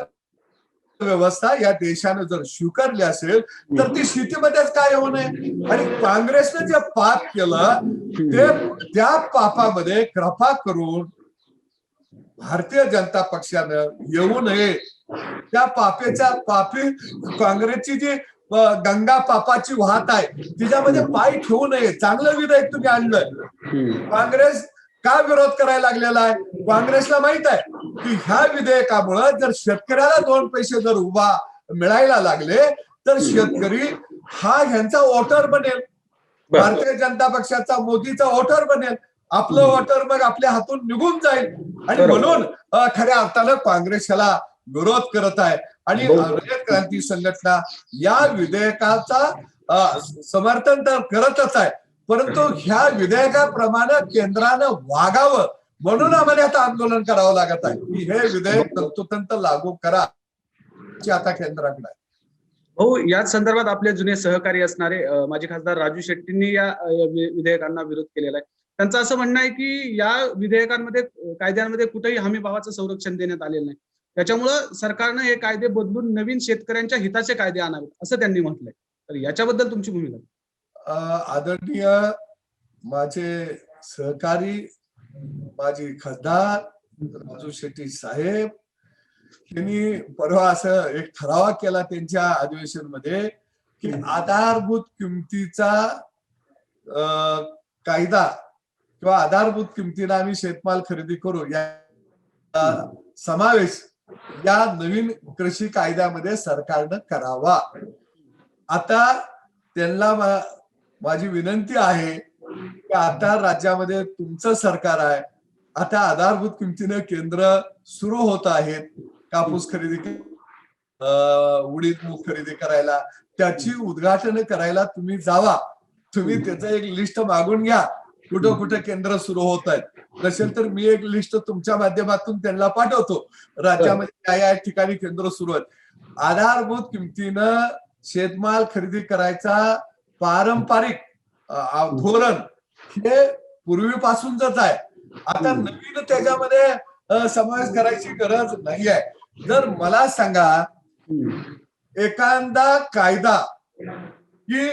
व्यवस्था या देशानं जर स्वीकारली असेल तर ती शेतीमध्येच काय होऊ नये. आणि काँग्रेसनं जे पाप केलं ते त्या पापामध्ये कृपा करून भारतीय जनता पक्षानं येऊ नये. त्या पापी काँग्रेसची जी गंगा पापाची वाहत आहे तिच्यामध्ये पाय ठेवू नये. चांगलं विधेयक तुम्ही आणलंय. काँग्रेस का विरोध करायला लागलेला आहे? काँग्रेसला माहित आहे की ह्या विधेयकामुळे जर शेतकऱ्याला 2 पैसे जर उभा मिळायला लागले तर शेतकरी हा ह्यांचा वोटर बनेल, भारतीय जनता पक्षाचा मोदीचा वोटर बनेल, आपलं वोटर मग आपल्या हातून निघून जाईल. आणि म्हणून खऱ्या अर्थानं काँग्रेस याला विरोध करत आहे. आणि रयत क्रांती संघटना या विधेयकाचा समर्थन तर करतच आहे, परंतु ह्या विधेयकाप्रमाणे केंद्रानं वागावं म्हणून आम्हाला आता आंदोलन करावं लागत आहे की हे विधेयक तंतोतंत लागू करा आता केंद्राकडे.
हो, याच संदर्भात आपले जुने सहकारी असणारे माजी खासदार राजू शेट्टींनी या विधेयकांना विरोध केलेला आहे. त्यांचं असं म्हणणं आहे की या विधेयकांमध्ये कायद्यांमध्ये कुठेही हमी भावाचं संरक्षण देण्यात आलेलं नाही. त्याच्यामुळं सरकारनं हे कायदे बदलून नवीन शेतकऱ्यांच्या हिताचे कायदे आणावेत असं त्यांनी म्हटलंय. तर याच्याबद्दल तुमची भूमिका?
आदरणीय माझे सहकारी माजी खासदार राजू शेट्टी साहेब यांनी परवा असं एक ठराव केला त्यांच्या अधिवेशनमध्ये की आधारभूत किमतीचा कायदा किंवा आधारभूत किमतीला आम्ही शेतमाल खरेदी करू या समावेश या नवीन कृषी कायद्यामध्ये सरकारनं करावा. आता त्यांना माझी विनंती आहे की आता राज्यामध्ये तुमचं सरकार आहे, आता आधारभूत किमतीनं केंद्र सुरू होत आहेत कापूस खरेदी, उडीद मूग खरेदी करायला, त्याची उद्घाटन करायला तुम्ही जावा. तुम्ही त्याचं एक लिस्ट मागून घ्या, कुठं कुठं केंद्र सुरू होत आहेत. नसेल तर मी एक लिस्ट तुमच्या माध्यमातून त्यांना पाठवतो, राज्यामध्ये या ठिकाणी केंद्र सुरू आहेत. आधारभूत किमतीनं शेतमाल खरेदी करायचा पारंपरिक धोरण हे पूर्वीपासूनच आहे. आता नवीन त्याच्यामध्ये समावेश करायची गरज नाही आहे. जर मला सांगा, एखादा कायदा की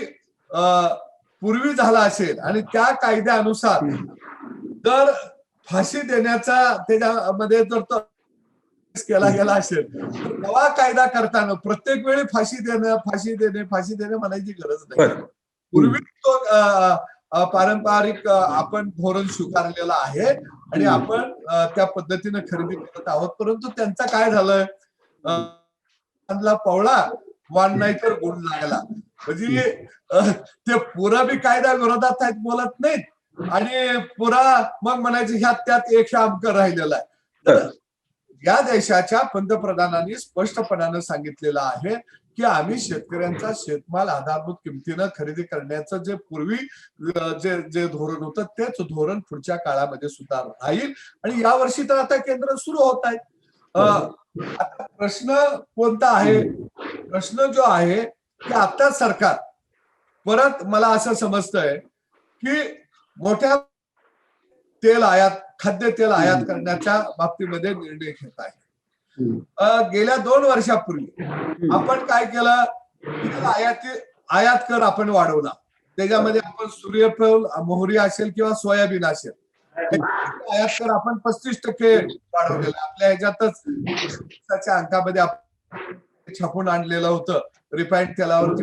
पूर्वी झाला असेल आणि त्या कायद्यानुसार जर फाशी देण्याचा त्याच्यामध्ये जर तो केला गेला असेल, तर नवा कायदा करताना प्रत्येक वेळी फाशी देणे म्हणायची गरज नाही. पूर्वी तो पारंपरिक आपण धोरण स्वीकारलेलं आहे आणि आपण त्या पद्धतीने खरेदी करत आहोत. परंतु त्यांचा काय झालंय, पवळा वाण नाही तर गुण लागला. म्हणजे ते पुरा बी कायदा विरोधात आहेत, बोलत नाहीत, आणि पुरा मग म्हणायचं ह्यात त्यात एक अंक राहिलेला आहे. तर या देशाच्या पंतप्रधानांनी स्पष्टपणानं सांगितलेलं आहे की आम्ही शेतकऱ्यांचा शेतमाल आधारभूत किमतीनं खरेदी करण्याचं जे पूर्वी जे धोरण होतं तेच धोरण पुढच्या काळामध्ये सुद्धा राहील. आणि यावर्षी तर आता केंद्र सुरू होत आहे. आता प्रश्न कोणता आहे, प्रश्न जो आहे की आता सरकार परत मला असं समजतंय की मोठ्या तेल आयात, खाद्य तेल आयात करण्याच्या बाबतीमध्ये निर्णय घेत आहे. गेल्या 2 वर्षापूर्वी आपण काय केलं, आयात कर आपण वाढवला. त्याच्यामध्ये आपण सूर्यफूल, मोहरी असेल किंवा सोयाबीन असेल, आयात कर आपण 35% वाढवलेला. आपल्या ह्याच्यातच अंकामध्ये आपण छापून आणलेलं होतं. रिफाईंड तेलावरती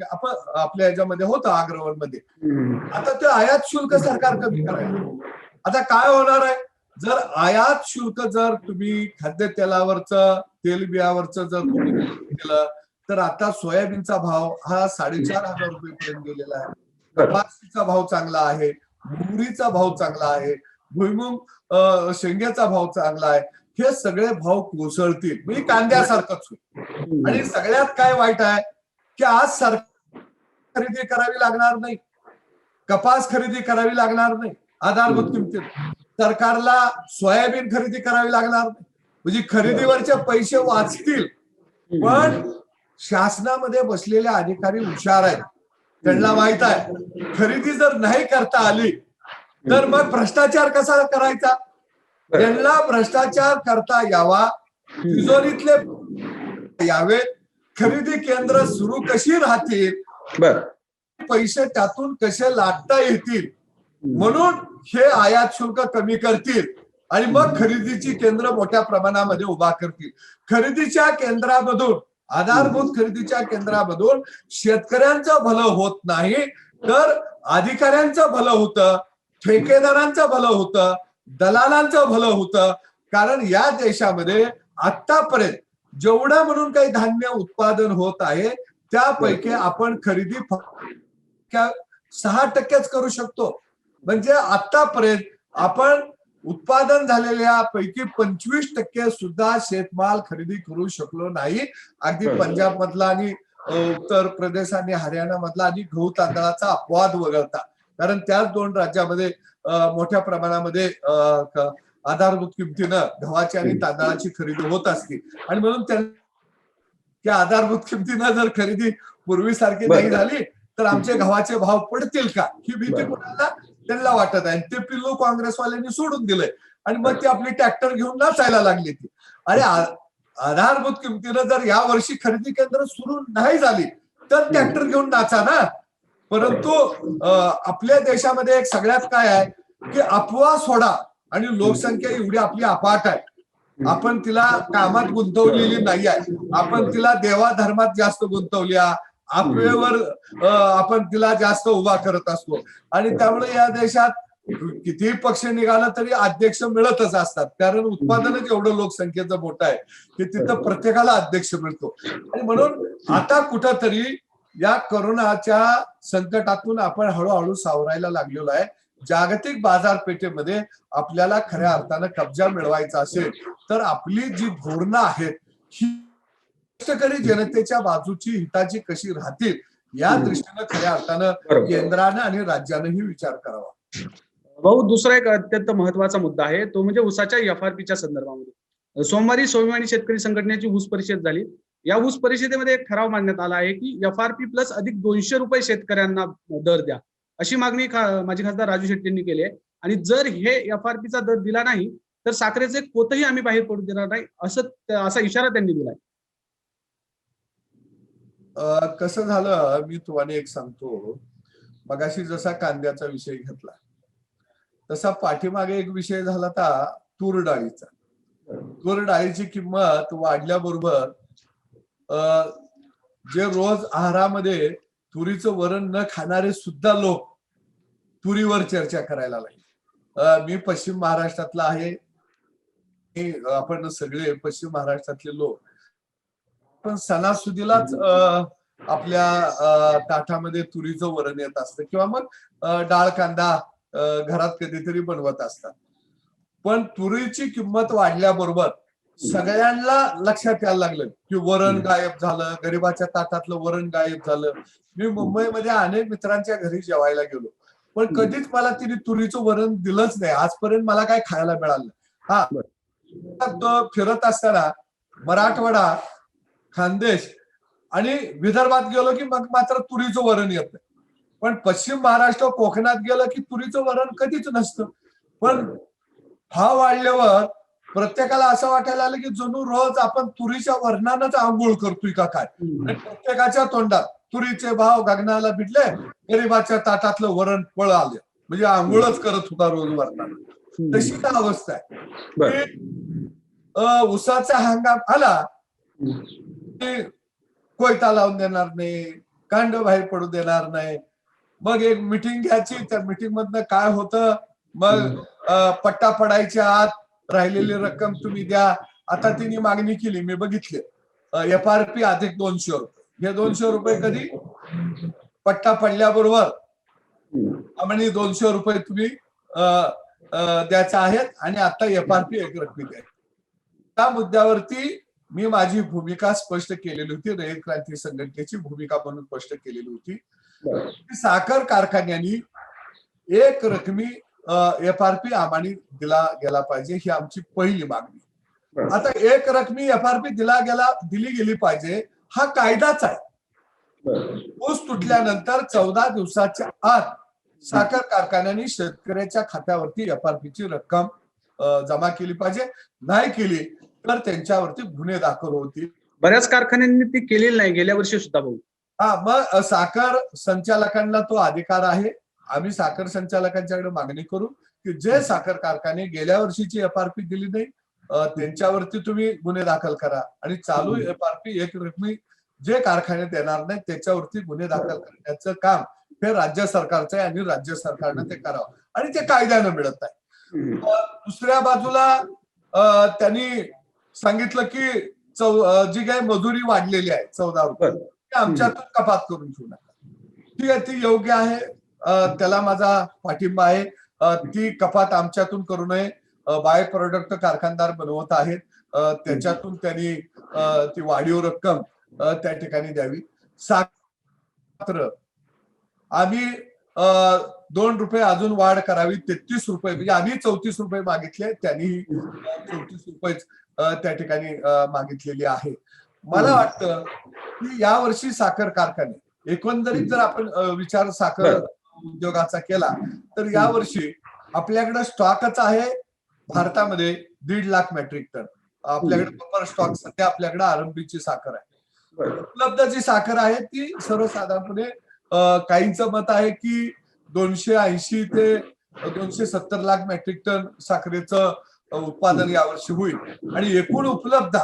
आपण आपल्या ह्याच्यामध्ये होतं अग्रवनमध्ये. आता ते आयात शुल्क सरकार कमी करायचं. आता काय होणार आहे, जर आयात शुल्क जर तुम्ही खाद्य तेलावरचं, तेलबियावरचं जर तुम्ही केलं तर आता सोयाबीनचा भाव हा 4,500 रुपयेपर्यंत गेलेला आहे. कपाशीचा भाव चांगला आहे, मोहरीचा भाव चांगला आहे, भुईमुग शेंग्याचा भाव चांगला आहे. हे सगळे भाव कोसळतील, म्हणजे कांद्यासारखंच होईल. आणि सगळ्यात काय वाईट आहे की आज सरकार खरेदी करावी लागणार नाही, कपास खरेदी करावी लागणार नाही आधारभूत किमतीत, सरकारला सोयाबीन खरेदी करावी लागणार नाही. म्हणजे खरेदीवरचे पैसे वाचतील. पण शासनामध्ये बसलेले अधिकारी हुशार आहेत, त्यांना माहित आहे खरेदी जर नाही करता आली तर मग भ्रष्टाचार कसा करायचा. त्यांना भ्रष्टाचार करता यावा, तिजोरीतले यावे, खरेदी केंद्र सुरू कशी राहतील, पैसे त्यातून कसे लाटता येतील, म्हणून हे आयात शुल्क कमी करतील आणि मग खरेदीची केंद्र मोठ्या प्रमाणामध्ये उभा करतील. खरेदीच्या केंद्रामधून, आधारभूत खरेदीच्या केंद्रामधून शेतकऱ्यांचं भलं होत नाही तर अधिकाऱ्यांचं भलं होतं, ठेकेदारांचं भलं होतं, दलालांचं भलं होतं. कारण या देशामध्ये आतापर्यंत जेवढं म्हणून काही धान्य उत्पादन होत आहे त्यापैकी आपण खरेदी 6%च करू शकतो. म्हणजे आतापर्यंत आपण उत्पादन झालेल्या पैकी 25% सुद्धा शेतमाल खरेदी करू शकलो नाही. अगदी पंजाब मधला आणि उत्तर प्रदेश आणि हरियाणा मधला आणि गहू तांदळाचा अपवाद वगळता, कारण त्याच 2 राज्यामध्ये मोठ्या प्रमाणामध्ये आधारभूत किमतीनं गव्हाची आणि तांदळाची खरेदी होत असते. आणि म्हणून त्या आधारभूत किमतीनं जर खरेदी पूर्वीसारखी नाही झाली तर आमचे गव्हाचे भाव पडतील का, ही भीती कोणाला त्यांना वाटत आहे. ते पिल्लू काँग्रेसवाल्यांनी सोडून दिलंय आणि मग ती आपली ट्रॅक्टर घेऊन नाचायला लागली ती. अरे आधारभूत किमतीनं जर या वर्षी खरेदी केंद्र सुरू नाही झाली तर ट्रॅक्टर घेऊन नाचा ना. परंतु आपल्या देशामध्ये एक सगळ्यात काय आहे की अफवा सोडा, आणि लोकसंख्या एवढी आपली अफाट आहे, आपण तिला कामात गुंतवलेली नाही आहे, आपण तिला देवाधर्मात जास्त गुंतवल्या, आपल्यावर आपण तिला जास्त उभा करत असतो. आणि त्यामुळे या देशात कितीही पक्ष निघाला तरी अध्यक्ष मिळतच असतात, कारण उत्पादनच एवढं लोकसंख्येचं मोठं आहे की तिथं प्रत्येकाला अध्यक्ष मिळतो. आणि म्हणून आता कुठंतरी या कोरोनाच्या संकटातून आपण हळूहळू सावरायला लागलेलो आहे. जागतिक बाजारपेठेमध्ये आपल्याला खऱ्या अर्थानं कब्जा मिळवायचा असेल तर आपली जी धोरणं आहेत ही कष्टकरी जनतेच्या बाजूची, हिताची कशी राहतील या दृष्टीनं खऱ्या अर्थानं केंद्रानं आणि राज्यानंही विचार करावा.
भाऊ, दुसरा एक अत्यंत महत्वाचा मुद्दा आहे, तो म्हणजे ऊसाच्या एफआरपीच्या संदर्भामध्ये. सोमवारी स्वाभिमानी शेतकरी संघटनेची ऊस परिषद झाली. या ऊस परिषदेमध्ये एक ठराव मांडण्यात आला आहे की एफआरपी प्लस अधिक 200 रुपये शेतकऱ्यांना दर द्या, अशी मागणी माजी खासदार राजू शेट्टी यांनी केली आहे. आणि जर हे एफआरपीचा दर दिला नाही तर साखरेचे कोतही आम्ही बाहेर पडू देणार नाही, असा इशारा त्यांनी दिलाय.
कसं झालं, मी तुम्हाला एक सांगतो. मगाशी जसा कांद्याचा विषय घेतला तसा पाठीमागे एक विषय झाला होता तूर डाळीचा. तूर डाळीची किंमत वाढल्याबरोबर जे रोज आहारामध्ये तुरीचं वरण न खाणारे सुद्धा लोक तुरीवर चर्चा करायला लागले. मी पश्चिम महाराष्ट्रातला आहे, आपण सगळे पश्चिम महाराष्ट्रातले लोक पण सणासुदीलाच आपल्या ताटामध्ये तुरीचं वरण येत असतं किंवा मग डाळ कांदा घरात कधीतरी बनवत असतात. पण तुरीची किंमत वाढल्याबरोबर सगळ्यांना लक्षात यायला लागलं की वरण गायब झालं, गरिबाच्या ताटातलं वरण गायब झालं. मी मुंबईमध्ये अनेक मित्रांच्या घरी जेवायला गेलो, पण कधीच मला तिने तुरीचं वरण दिलंच नाही. आजपर्यंत मला काय खायला मिळालं. हा, तो फिरत असताना मराठवाडा, खानदेश आणि विदर्भात गेलो की मग मात्र तुरीचं वरण येतं. पण पश्चिम महाराष्ट्र, कोकणात गेलं की तुरीचं वरण कधीच नसतं. पण भाव वाढल्यावर प्रत्येकाला असं वाटायला लागलं की जणू रोज आपण तुरीच्या वरणानच आंघोळ करतोय का काय. प्रत्येकाच्या तोंडात तुरीचे भाव गगनाला भिडले, गरिबाच्या ताटातलं वरण पळ आलं, म्हणजे आंघोळच करत होता रोज वरणानं. तशी का अवस्था आहे. ऊसाचा हंगाम आला की कोयता लावून देणार नाही, कांड बाहेर पडू देणार नाही. मग एक मिटिंग घ्यायची, त्या मिटिंग मधनं काय होतं, मग पट्टा पडायच्या आत राहिलेली रक्कम तुम्ही द्या. आता तिने मागणी केली, मी बघितले, एफआरपी अधिक 200 रुपये. हे 200 रुपये कधी पट्टा पडल्याबरोबर आम्हाला 200 रुपये तुम्ही द्यायचे आहेत आणि आता एफआरपी एक रकमी द्यायची. त्या मुद्द्यावरती मी माझी भूमिका स्पष्ट केलेली होती, रयत क्रांती संघटनेची भूमिका म्हणून स्पष्ट केलेली होती. साखर कारखान्यांनी एक रकमी एफआरपी आम्हाला दिला गेला पाहिजे, ही आमची पहिली मागणी. आता एक रकमी एफआरपी दिली गेली पाहिजे हा कायदाच आहे. ऊस तुटल्यानंतर 14 दिवसाच्या आत साखर कारखान्यांनी शेतकऱ्याच्या खात्यावरती एफआरपीची रक्कम जमा केली पाहिजे. नाही केली तर त्यांच्यावरती गुन्हे दाखल होतील.
बऱ्याच कारखान्यांनी ती केलेली नाही गेल्या वर्षी सुद्धा भाऊ.
हा, मग साखर संचालकांना तो अधिकार आहे. आम्ही साखर संचालकांच्याकडे मागणी करू की जे साखर कारखाने गेल्या वर्षीची एफआरपी दिली नाही त्यांच्यावरती तुम्ही गुन्हे दाखल करा आणि चालू एफआरपी एक रकमी जे कारखाने देणार नाही त्याच्यावरती गुन्हे दाखल करण्याचं काम हे राज्य सरकारचं आहे आणि राज्य सरकारनं ते करावं आणि ते कायद्यानं मिळत आहे. दुसऱ्या बाजूला त्यांनी सांगितलं की जी काही मजुरी वाढलेली आहे 14 रुपये आमच्यातून कपात करून घेऊ नका. ठीक आहे, ती योग्य आहे, त्याला माझा पाठिंबा आहे. ती कपात आमच्यातून करू नये. बाय प्रोडक्ट कारखानदार बनवत आहेत, त्याच्यातून त्यांनी ती वाढीव रक्कम त्या ठिकाणी द्यावी. साखर आम्ही 2 रुपये अजून वाढ करावी, 33 रुपये, म्हणजे आम्ही 34 रुपये मागितले, त्यांनी 34 रुपये त्या ठिकाणी मागितलेली आहे. मला वाटतं की यावर्षी साखर कारखाने एकंदरीत जर आपण विचार साखर उद्योगाचा केला तर यावर्षी आपल्याकडे स्टॉकच आहे भारतामध्ये 1.5 लाख मेट्रिक टन. आपल्याकडे बफर स्टॉक सध्या आपल्याकडे आरंभीची साखर आहे. उपलब्ध जी साखर आहे ती सर्वसाधारणपणे काहींचं मत आहे की 280 ते 270 लाख मेट्रिक टन साखरेचं उत्पादन यावर्षी होईल आणि एकूण उपलब्ध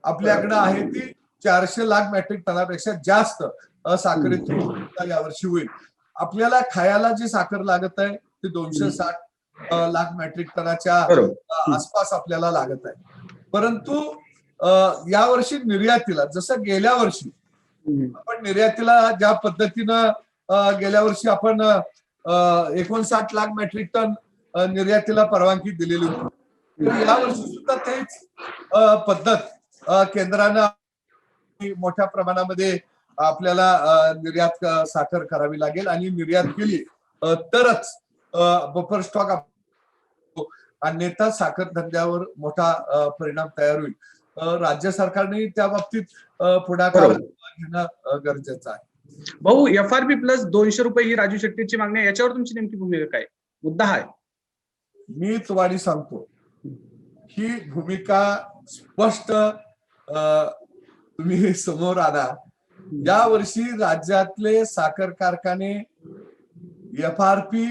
आपल्याकडे आहे ती 400 लाख मेट्रिक टनापेक्षा जास्त. साखरेची उपलब्धता यावर्षी होईल. आपल्याला खायला जी साखर लागत आहे ती 260 लाख मेट्रिक टनाच्या आसपास आपल्याला लागत आहे. परंतु यावर्षी निर्यातीला, जसं गेल्या वर्षी आपण निर्यातीला ज्या पद्धतीनं गेल्या वर्षी आपण 59 लाख मेट्रिक टन निर्यातीला परवानगी दिलेली होती, तर यावर्षी सुद्धा तेच पद्धत केंद्रानं मोठ्या प्रमाणामध्ये आपल्याला निर्यात साखर करावी लागेल आणि निर्यात केली तरच बफर स्टॉक अन्यथा साखर धंद्यावर मोठा परिणाम तयार होईल. राज्य सरकारने त्या बाबतीत पुढाकार घेणं गरजेचं आहे.
भाऊ, FRP प्लस 200 रुपये ही राजू शेट्टीची मागणी आहे, याच्यावर तुमची नेमकी भूमिका काय, मुद्दा आहे?
मी तुम्हाला सांगतो, ही भूमिका स्पष्ट तुम्ही समोर आणा. या वर्षी राज्यातले साखर कारखाने FRP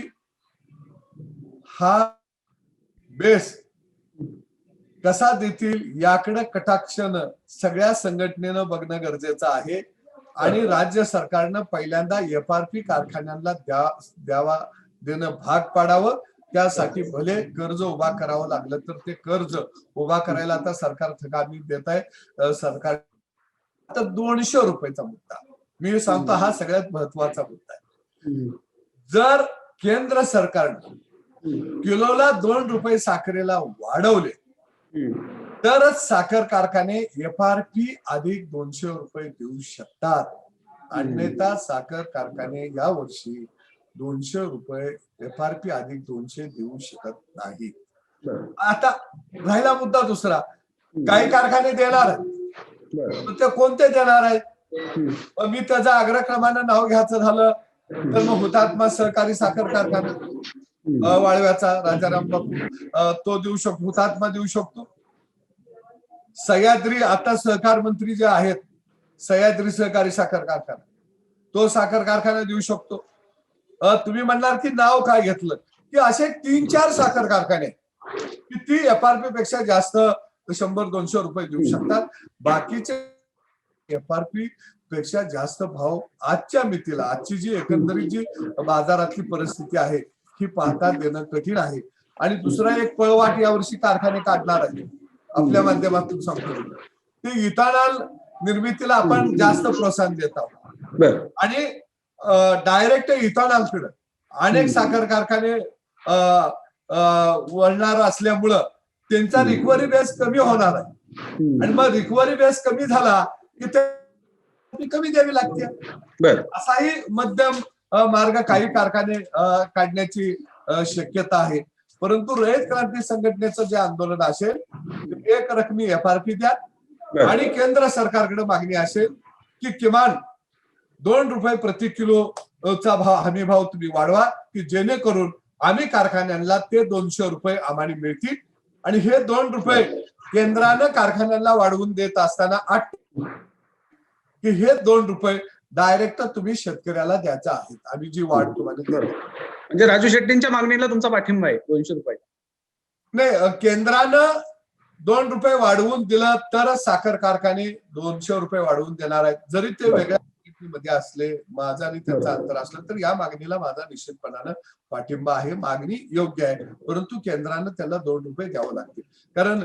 हा बेस कसा देतील याकडे कटाक्षानं सगळ्या संघटनेनं बघणं गरजेचं आहे. आणि राज्य सरकारनं पहिल्यांदा FRP कारखान्यांना देणं भाग पाडावं. त्यासाठी भले कर्ज उभा करावं लागलं तर ते कर्ज उभा करायला आता सरकार थकामी देत आहे. सरकार आता 200 रुपयाचा मुद्दा मी सांगतो, हा सगळ्यात महत्वाचा मुद्दा आहे. जर केंद्र सरकारने किलोला 2 रुपये साखरेला वाढवले तरच साखर कारखाने FRP अधिक 200 रुपये देऊ शकतात. अन्यथा साखर कारखाने या वर्षी 200 रुपये FRP अधिक 200 देऊ शकत नाही. आता राहिला मुद्दा दुसरा, काही कारखाने देणार आहेत, ते कोणते देणार आहेत? मी त्याचा अग्रक्रमानं नाव घ्यायचं झालं तर मग हुतात्मा सहकारी साखर कारखाना वाळव्याचा राजाराम बापू तो देऊ शकतो, हुतात्मा देऊ शकतो. सह्याद्री, आता सहकार मंत्री जे आहेत, सह्याद्री सहकारी साखर कारखाना, तो साखर कारखाना देऊ शकतो. तुम्ही म्हणणार की नाव काय घेतलं, की असे 3-4 साखर कारखाने किती FRP पेक्षा जास्त 100-200 रुपये देऊ शकतात. बाकीचे FRP पेक्षा जास्त भाव आजच्या मितीला, आजची जी एकंदरीत जी बाजारातली परिस्थिती आहे ही पाहता देणं कठीण आहे. आणि दुसरा एक पळवाट यावर्षी कारखाने काढणार आहे, आपल्या माध्यमातून सांगतो, ते इथेनॉल निर्मितीला आपण जास्त प्रोत्साहन देत आहोत. आणि डायरेक्ट इथेनॉलकडे अनेक साखर कारखाने वळणार असल्यामुळं त्यांचा रिकव्हरी बेस कमी होणार आहे. आणि मग रिकव्हरी बेस कमी झाला की ते कमी द्यावी लागते. असाही मध्यम मार्ग काही कारखाने काढण्याची शक्यता आहे. परंतु रयत क्रांती संघटनेचं जे आंदोलन असेल, एक रकमी FRP द्या आणि केंद्र सरकारकडे मागणी असेल की किमान 2 रुपये प्रति किलोचा भाव, हमी भाव तुम्ही वाढवा, की जेणेकरून आम्ही कारखान्यांना ते 200 रुपये आम्हाला मिळतील. आणि हे 2 रुपये केंद्रानं कारखान्यांना वाढवून देत असताना की हे 2 रुपये डायरेक्ट तुम्ही शेतकऱ्याला द्यायचा आहे. आम्ही जी वाढ तुम्हाला,
म्हणजे राजू शेट्टींच्या मागणीला तुमचा पाठिंबा आहे 200 रुपये?
नाही, केंद्रानं 2 रुपये वाढवून दिलं तर साखर कारखाने 200 रुपये वाढवून देणार आहेत. जरी ते वेगळ्या मध्ये असले, माझा आणि त्यांचा अंतर असलं, तर या मागणीला माझा निश्चितपणानं पाठिंबा आहे. मागणी योग्य आहे, परंतु केंद्रानं त्याला 2 रुपये द्यावं लागतील. कारण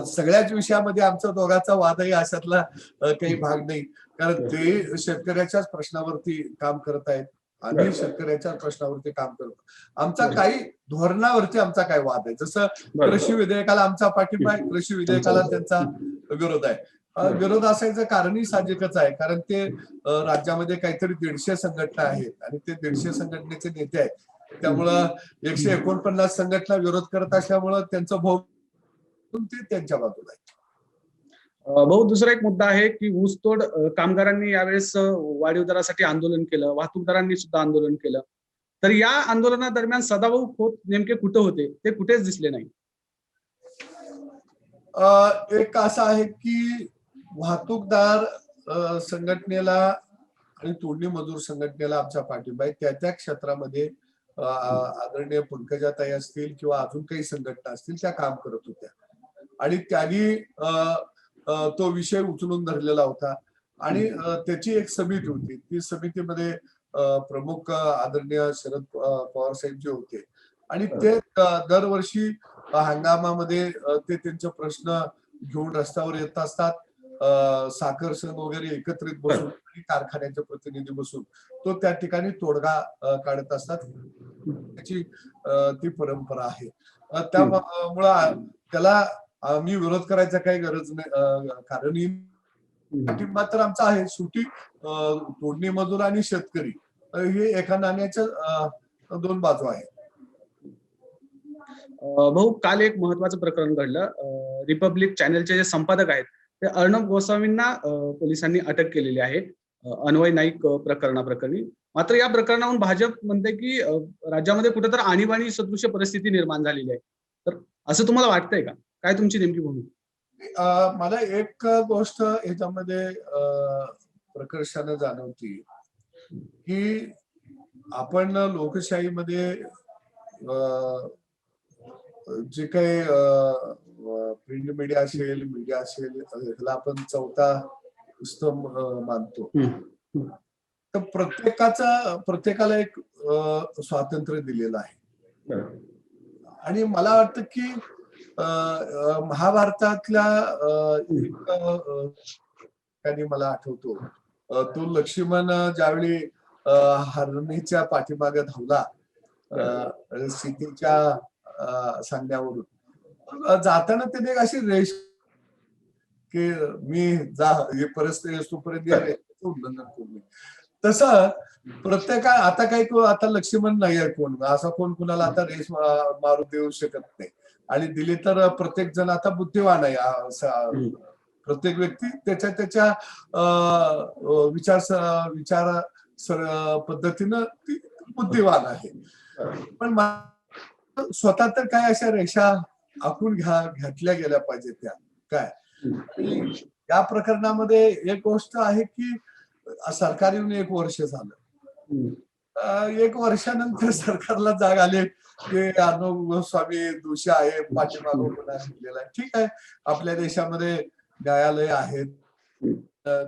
सगळ्याच विषयामध्ये आमचा दोघांचा वादही अशातला काही भाग नाही. कारण ते शेतकऱ्याच्याच प्रश्नावरती काम करत आहेत, आम्ही शेतकऱ्याच्या प्रश्नावरती काम करतो. आमचा काही धोरणावरती आमचा काय वाद आहे. जसं कृषी विधेयकाला आमचा पाठिंबा आहे, कृषी विधेयकाला त्यांचा विरोध आहे. विरोध असायचं कारणही साहजिकच आहे, कारण ते राज्यामध्ये काहीतरी 150 संघटना आहेत आणि ते 150 संघटनेचे नेते आहेत. त्यामुळं 149 संघटना विरोध करत असल्यामुळं त्यांचं भाऊ ते त्यांच्या बाजूला आहे.
भाऊ, दुसरा एक मुद्दा आहे की ऊसतोड कामगारांनी यावेळेस वाढीव दरासाठी आंदोलन केलं, वाहतूकदारांनी सुद्धा आंदोलन केलं. तर या आंदोलनादरम्यान सदाभाऊ खोत नेमके कुठे होते? ते कुठेच दिसले नाही.
एक असं आहे की वाहतूकदार संघटनेला आणि तोडणी मजूर संघटनेला आमचा पाठिंबा आहे. त्या त्या क्षेत्रामध्ये आदरणीय पंकजाताई असतील किंवा अजून काही संघटना असतील त्या काम करत होत्या आणि त्यांनी तो विषय उचलून धरलेला होता. आणि त्याची एक समिती होती. ती समितीमध्ये प्रमुख आदरणीय शरद पवार साहेब जे होते आणि ते दरवर्षी हंगामामध्ये ते त्यांचे प्रश्न घेऊन रस्त्यावर येत असतात. साखर संघ वगैरे एकत्रित बसून आणि कारखान्याचे प्रतिनिधी बसून तो त्या ठिकाणी तोडगा काढत असतात. त्याची ती परंपरा आहे. त्यामुळं त्याला मी विरोध करायचा काही गरज नाही, कारणही पाठिंबा तर आमचा आहे. शेवटी तोडणी मजूर आणि शेतकरी हे एका नाण्याच्या दोन बाजू आहेत.
भाऊ, काल एक महत्वाचं प्रकरण घडलं. रिपब्लिक चॅनलचे जे संपादक आहेत ते अर्णब गोस्वामींना पोलिसांनी अटक केलेली आहे अन्वय नाईक प्रकरणाप्रकरणी. मात्र या प्रकरणावरून भाजप म्हणते की राज्यामध्ये कुठेतरी आणीबाणी सदृश परिस्थिती निर्माण झालेली आहे. तर असं तुम्हाला वाटतंय का? काय तुमची नेमकी भूमिका?
मला एक गोष्ट ह्याच्यामध्ये प्रकर्षाने जाणवती की आपण लोकशाहीमध्ये जे काही प्रिंट मीडिया असेल, मीडिया असेल, ह्याला आपण चौथा स्तंभ मानतो. तर प्रत्येकाला एक स्वातंत्र्य दिलेलं आहे आणि मला वाटतं की महाभारतातल्या एक ठिकाणी मला आठवतो, तो लक्ष्मण ज्यावेळी हरणीच्या पाठीमागे धावला सीतेच्या सांगण्यावरून, जाताना त्याने एक अशी रेष की मी जा हे परिस्थिती तोपर्यंत या रेषेचं उल्लंघन करू नये. तसं आता काही आता लक्ष्मण नाही आहे कोण, असा कोण कुणाला आता रेस मारू देऊ शकत नाही. आणि दिली तर प्रत्येक जण आता बुद्धिवान आहे. प्रत्येक व्यक्ती त्याच्या विचार पद्धतीनं ती बुद्धिवान आहे. पण स्वतः तर काय अशा रेषा आखून घातल्या गेल्या पाहिजेत त्या काय. आणि या प्रकरणामध्ये एक गोष्ट आहे की सरकार येऊन 1 वर्ष झालं. 1 वर्षानंतर सरकारला जाग आले की अर्णब गोस्वामी दोषी आहे, पाठीमागं गुन्हा केलेला आहे. ठीक आहे, आपल्या देशामध्ये न्यायालय आहेत,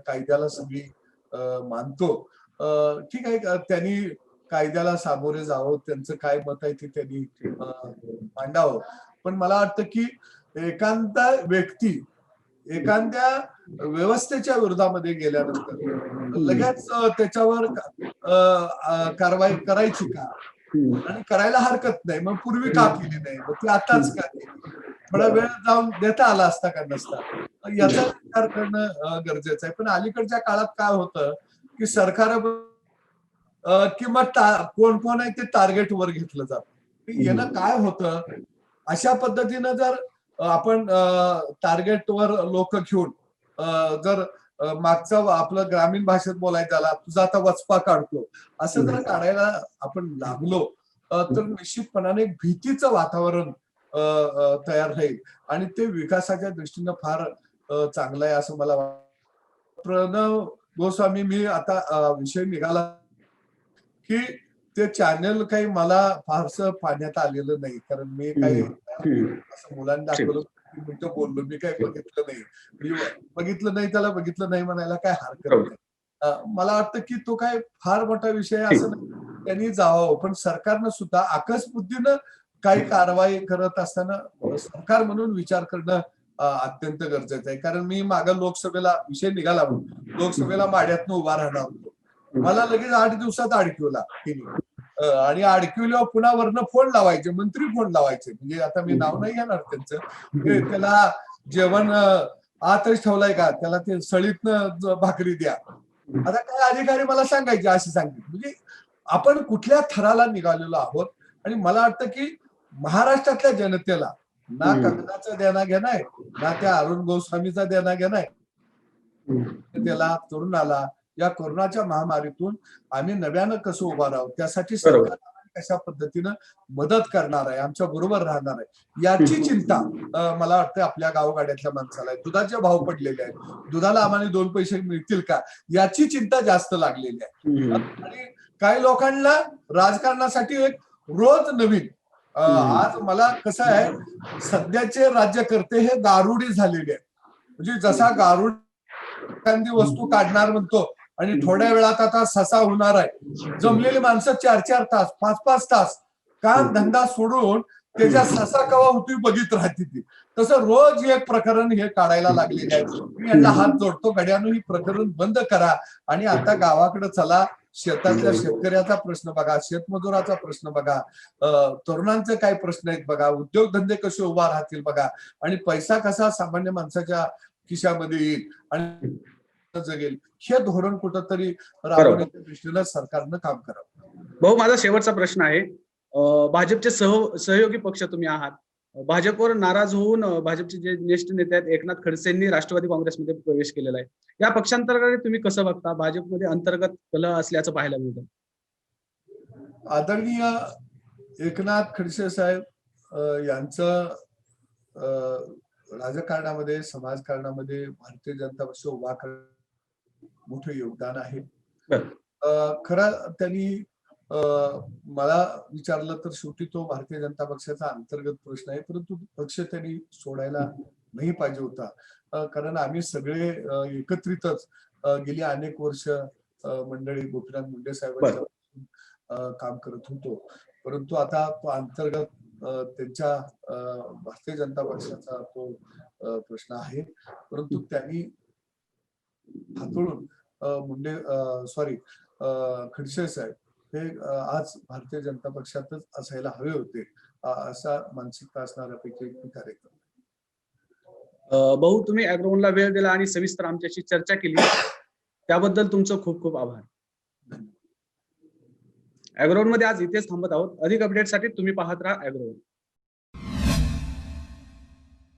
कायद्याला सगळी मानतो. ठीक आहे, त्यांनी कायद्याला सामोरे जावं, त्यांचं काय मत आहे ते त्यांनी मांडावं. पण मला वाटतं की एखादा व्यक्ती एखाद्या व्यवस्थेच्या विरोधामध्ये गेल्यानंतर लगेच त्याच्यावर कारवाई करायची का? आणि करायला हरकत नाही. मग पूर्वी का केली नाही? मग ती आताच का केली? थोडा वेळ जाऊन देता आला असता का नसता? याचा विचार करणं गरजेचं आहे. पण अलीकडच्या काळात काय होतं की सरकार किंवा कोण कोण आहे ते टार्गेट वर घेतलं जातं. यानं काय होतं, अशा पद्धतीनं जर आपण टार्गेटवर लोक घेऊन जर मागचं आपलं ग्रामीण भाषेत बोलायचं झाला, तुझा आता वचपा काढतो असं जर काढायला आपण लागलो तर निश्चितपणाने एक भीतीचं वातावरण तयार राहील आणि ते विकासाच्या दृष्टीनं फार चांगलं आहे असं मला वाटतं. प्रणव गोस्वामी, मी आता विषय निघाला की ते चॅनल काही मला फारसं पाहण्यात आलेलं नाही, कारण मी काही असं मुलांनी दाखवलं मिनिटं बोललो, मी काही बघितलं नाही. बघितलं नाही त्याला बघितलं नाही म्हणायला काय हरकत नाही. मला वाटतं की तो काय फार मोठा विषय असं नाही, त्यांनी जावं. पण सरकारनं सुद्धा आकसबुद्धीनं काही कारवाई करत असताना सरकार म्हणून विचार करणं अत्यंत गरजेचं आहे. कारण मी मागं लोकसभेला विषय निघाला म्हणून लोकसभेला माड्यातनं उभा राहणार होतो. मला लगेच 8 दिवसात अडकिवला आणि अडकिवल्यावर पुन्हा वरनं फोन लावायचे, मंत्री फोन लावायचे. म्हणजे आता मी नाव नाही घेणार त्यांचं, त्याला जेवण आतच ठेवलाय का, त्याला ते सळीतनं भाकरी द्या. आता काय अधिकारी मला सांगायचे, अशी सांगितली. म्हणजे आपण कुठल्या थराला निघालेलो आहोत. आणि मला वाटतं की महाराष्ट्रातल्या जनतेला ना कंगनाचा देणा घेणाय, ना त्या अरुण गोस्वामीचा देणा घेणाय. त्याला तरुणाला या कोरोनाच्या महामारीतून आम्ही नव्यानं कसं उभा राहू, त्यासाठी सरकार कशा पद्धतीनं मदत करणार आहे, आमच्या बरोबर राहणार आहे, याची चिंता मला वाटतं आपल्या गावगाड्यातल्या माणसाला आहे. दुधाचे भाव पडलेले आहेत, दुधाला आम्हाला 2 पैसे मिळतील का, याची चिंता जास्त लागलेली आहे. आणि काही लोकांना राजकारणासाठी एक रोज नवीन आज मला कसं आहे, सध्याचे राज्यकर्ते हे गारुडी झालेले आहेत. म्हणजे जसा गारुड एखादी वस्तू काढणार म्हणतो आणि थोड्या वेळात आता ससा होणार आहे. जमलेली माणसं 4-4 तास 5-5 तास काम धंदा सोडून त्याच्या ससा कवा होती बघित राहते ती. तसं रोज एक प्रकरण हे काढायला लागलेले आहेत. मी यांना हात जोडतो, गड्यानं ही प्रकरण बंद करा आणि आता गावाकडे चला. शेतातल्या शेतकऱ्याचा प्रश्न बघा, शेतमजुराचा प्रश्न बघा, तरुणांचे काय प्रश्न आहेत बघा, उद्योगधंदे कसे उभा राहतील बघा आणि पैसा कसा सामान्य माणसाच्या खिशामध्ये येईल आणि जगेल हे धोरण कुठंतरी राबवण्याच्या दृष्टीनं सरकारनं काम करावं.
भाऊ, माझा शेवटचा प्रश्न आहे. भाजपचे सहयोगी पक्ष तुम्ही आहात. भाजपवर नाराज होऊन भाजपचे जे ज्येष्ठ नेते आहेत एकनाथ खडसेंनी राष्ट्रवादी काँग्रेसमध्ये प्रवेश केलेला आहे. या पक्षांतर्गत तुम्ही कसं बघता? भाजपमध्ये अंतर्गत कलह असल्याचं पाहायला मिळतं.
आदरणीय एकनाथ खडसे साहेब यांचं राजकारणामध्ये समाजकारणामध्ये भारतीय जनता पक्ष उभा मोठं योगदान आहे. खरं त्यांनी मला विचारलं तर शेवटी तो भारतीय जनता पक्षाचा अंतर्गत प्रश्न आहे, परंतु पक्ष त्यांनी सोडायला नाही पाहिजे होता. कारण आम्ही सगळे एकत्रितच गेली अनेक वर्ष मंडळी गोपीनाथ मुंडे साहेबांच्या काम करत होतो. परंतु आता तो अंतर्गत त्यांच्या भारतीय जनता पक्षाचा तो प्रश्न आहे. परंतु त्यांनी हाताळून खडसे साहेब हे आज भारतीय जनता पक्षातच असायला हवे होते, असा मानसिकता असणाऱ्यापैकी एक कार्यक्रम.
भाऊ, तुम्ही अॅग्रोवनला वेळ दिला आणि सविस्तर आमच्याशी चर्चा केली त्याबद्दल तुमचं खूप खूप आभार. अॅग्रोवन मध्ये आज इथेच थांबत आहोत. अधिक अपडेटसाठी तुम्ही पाहत राहा अॅग्रोवन.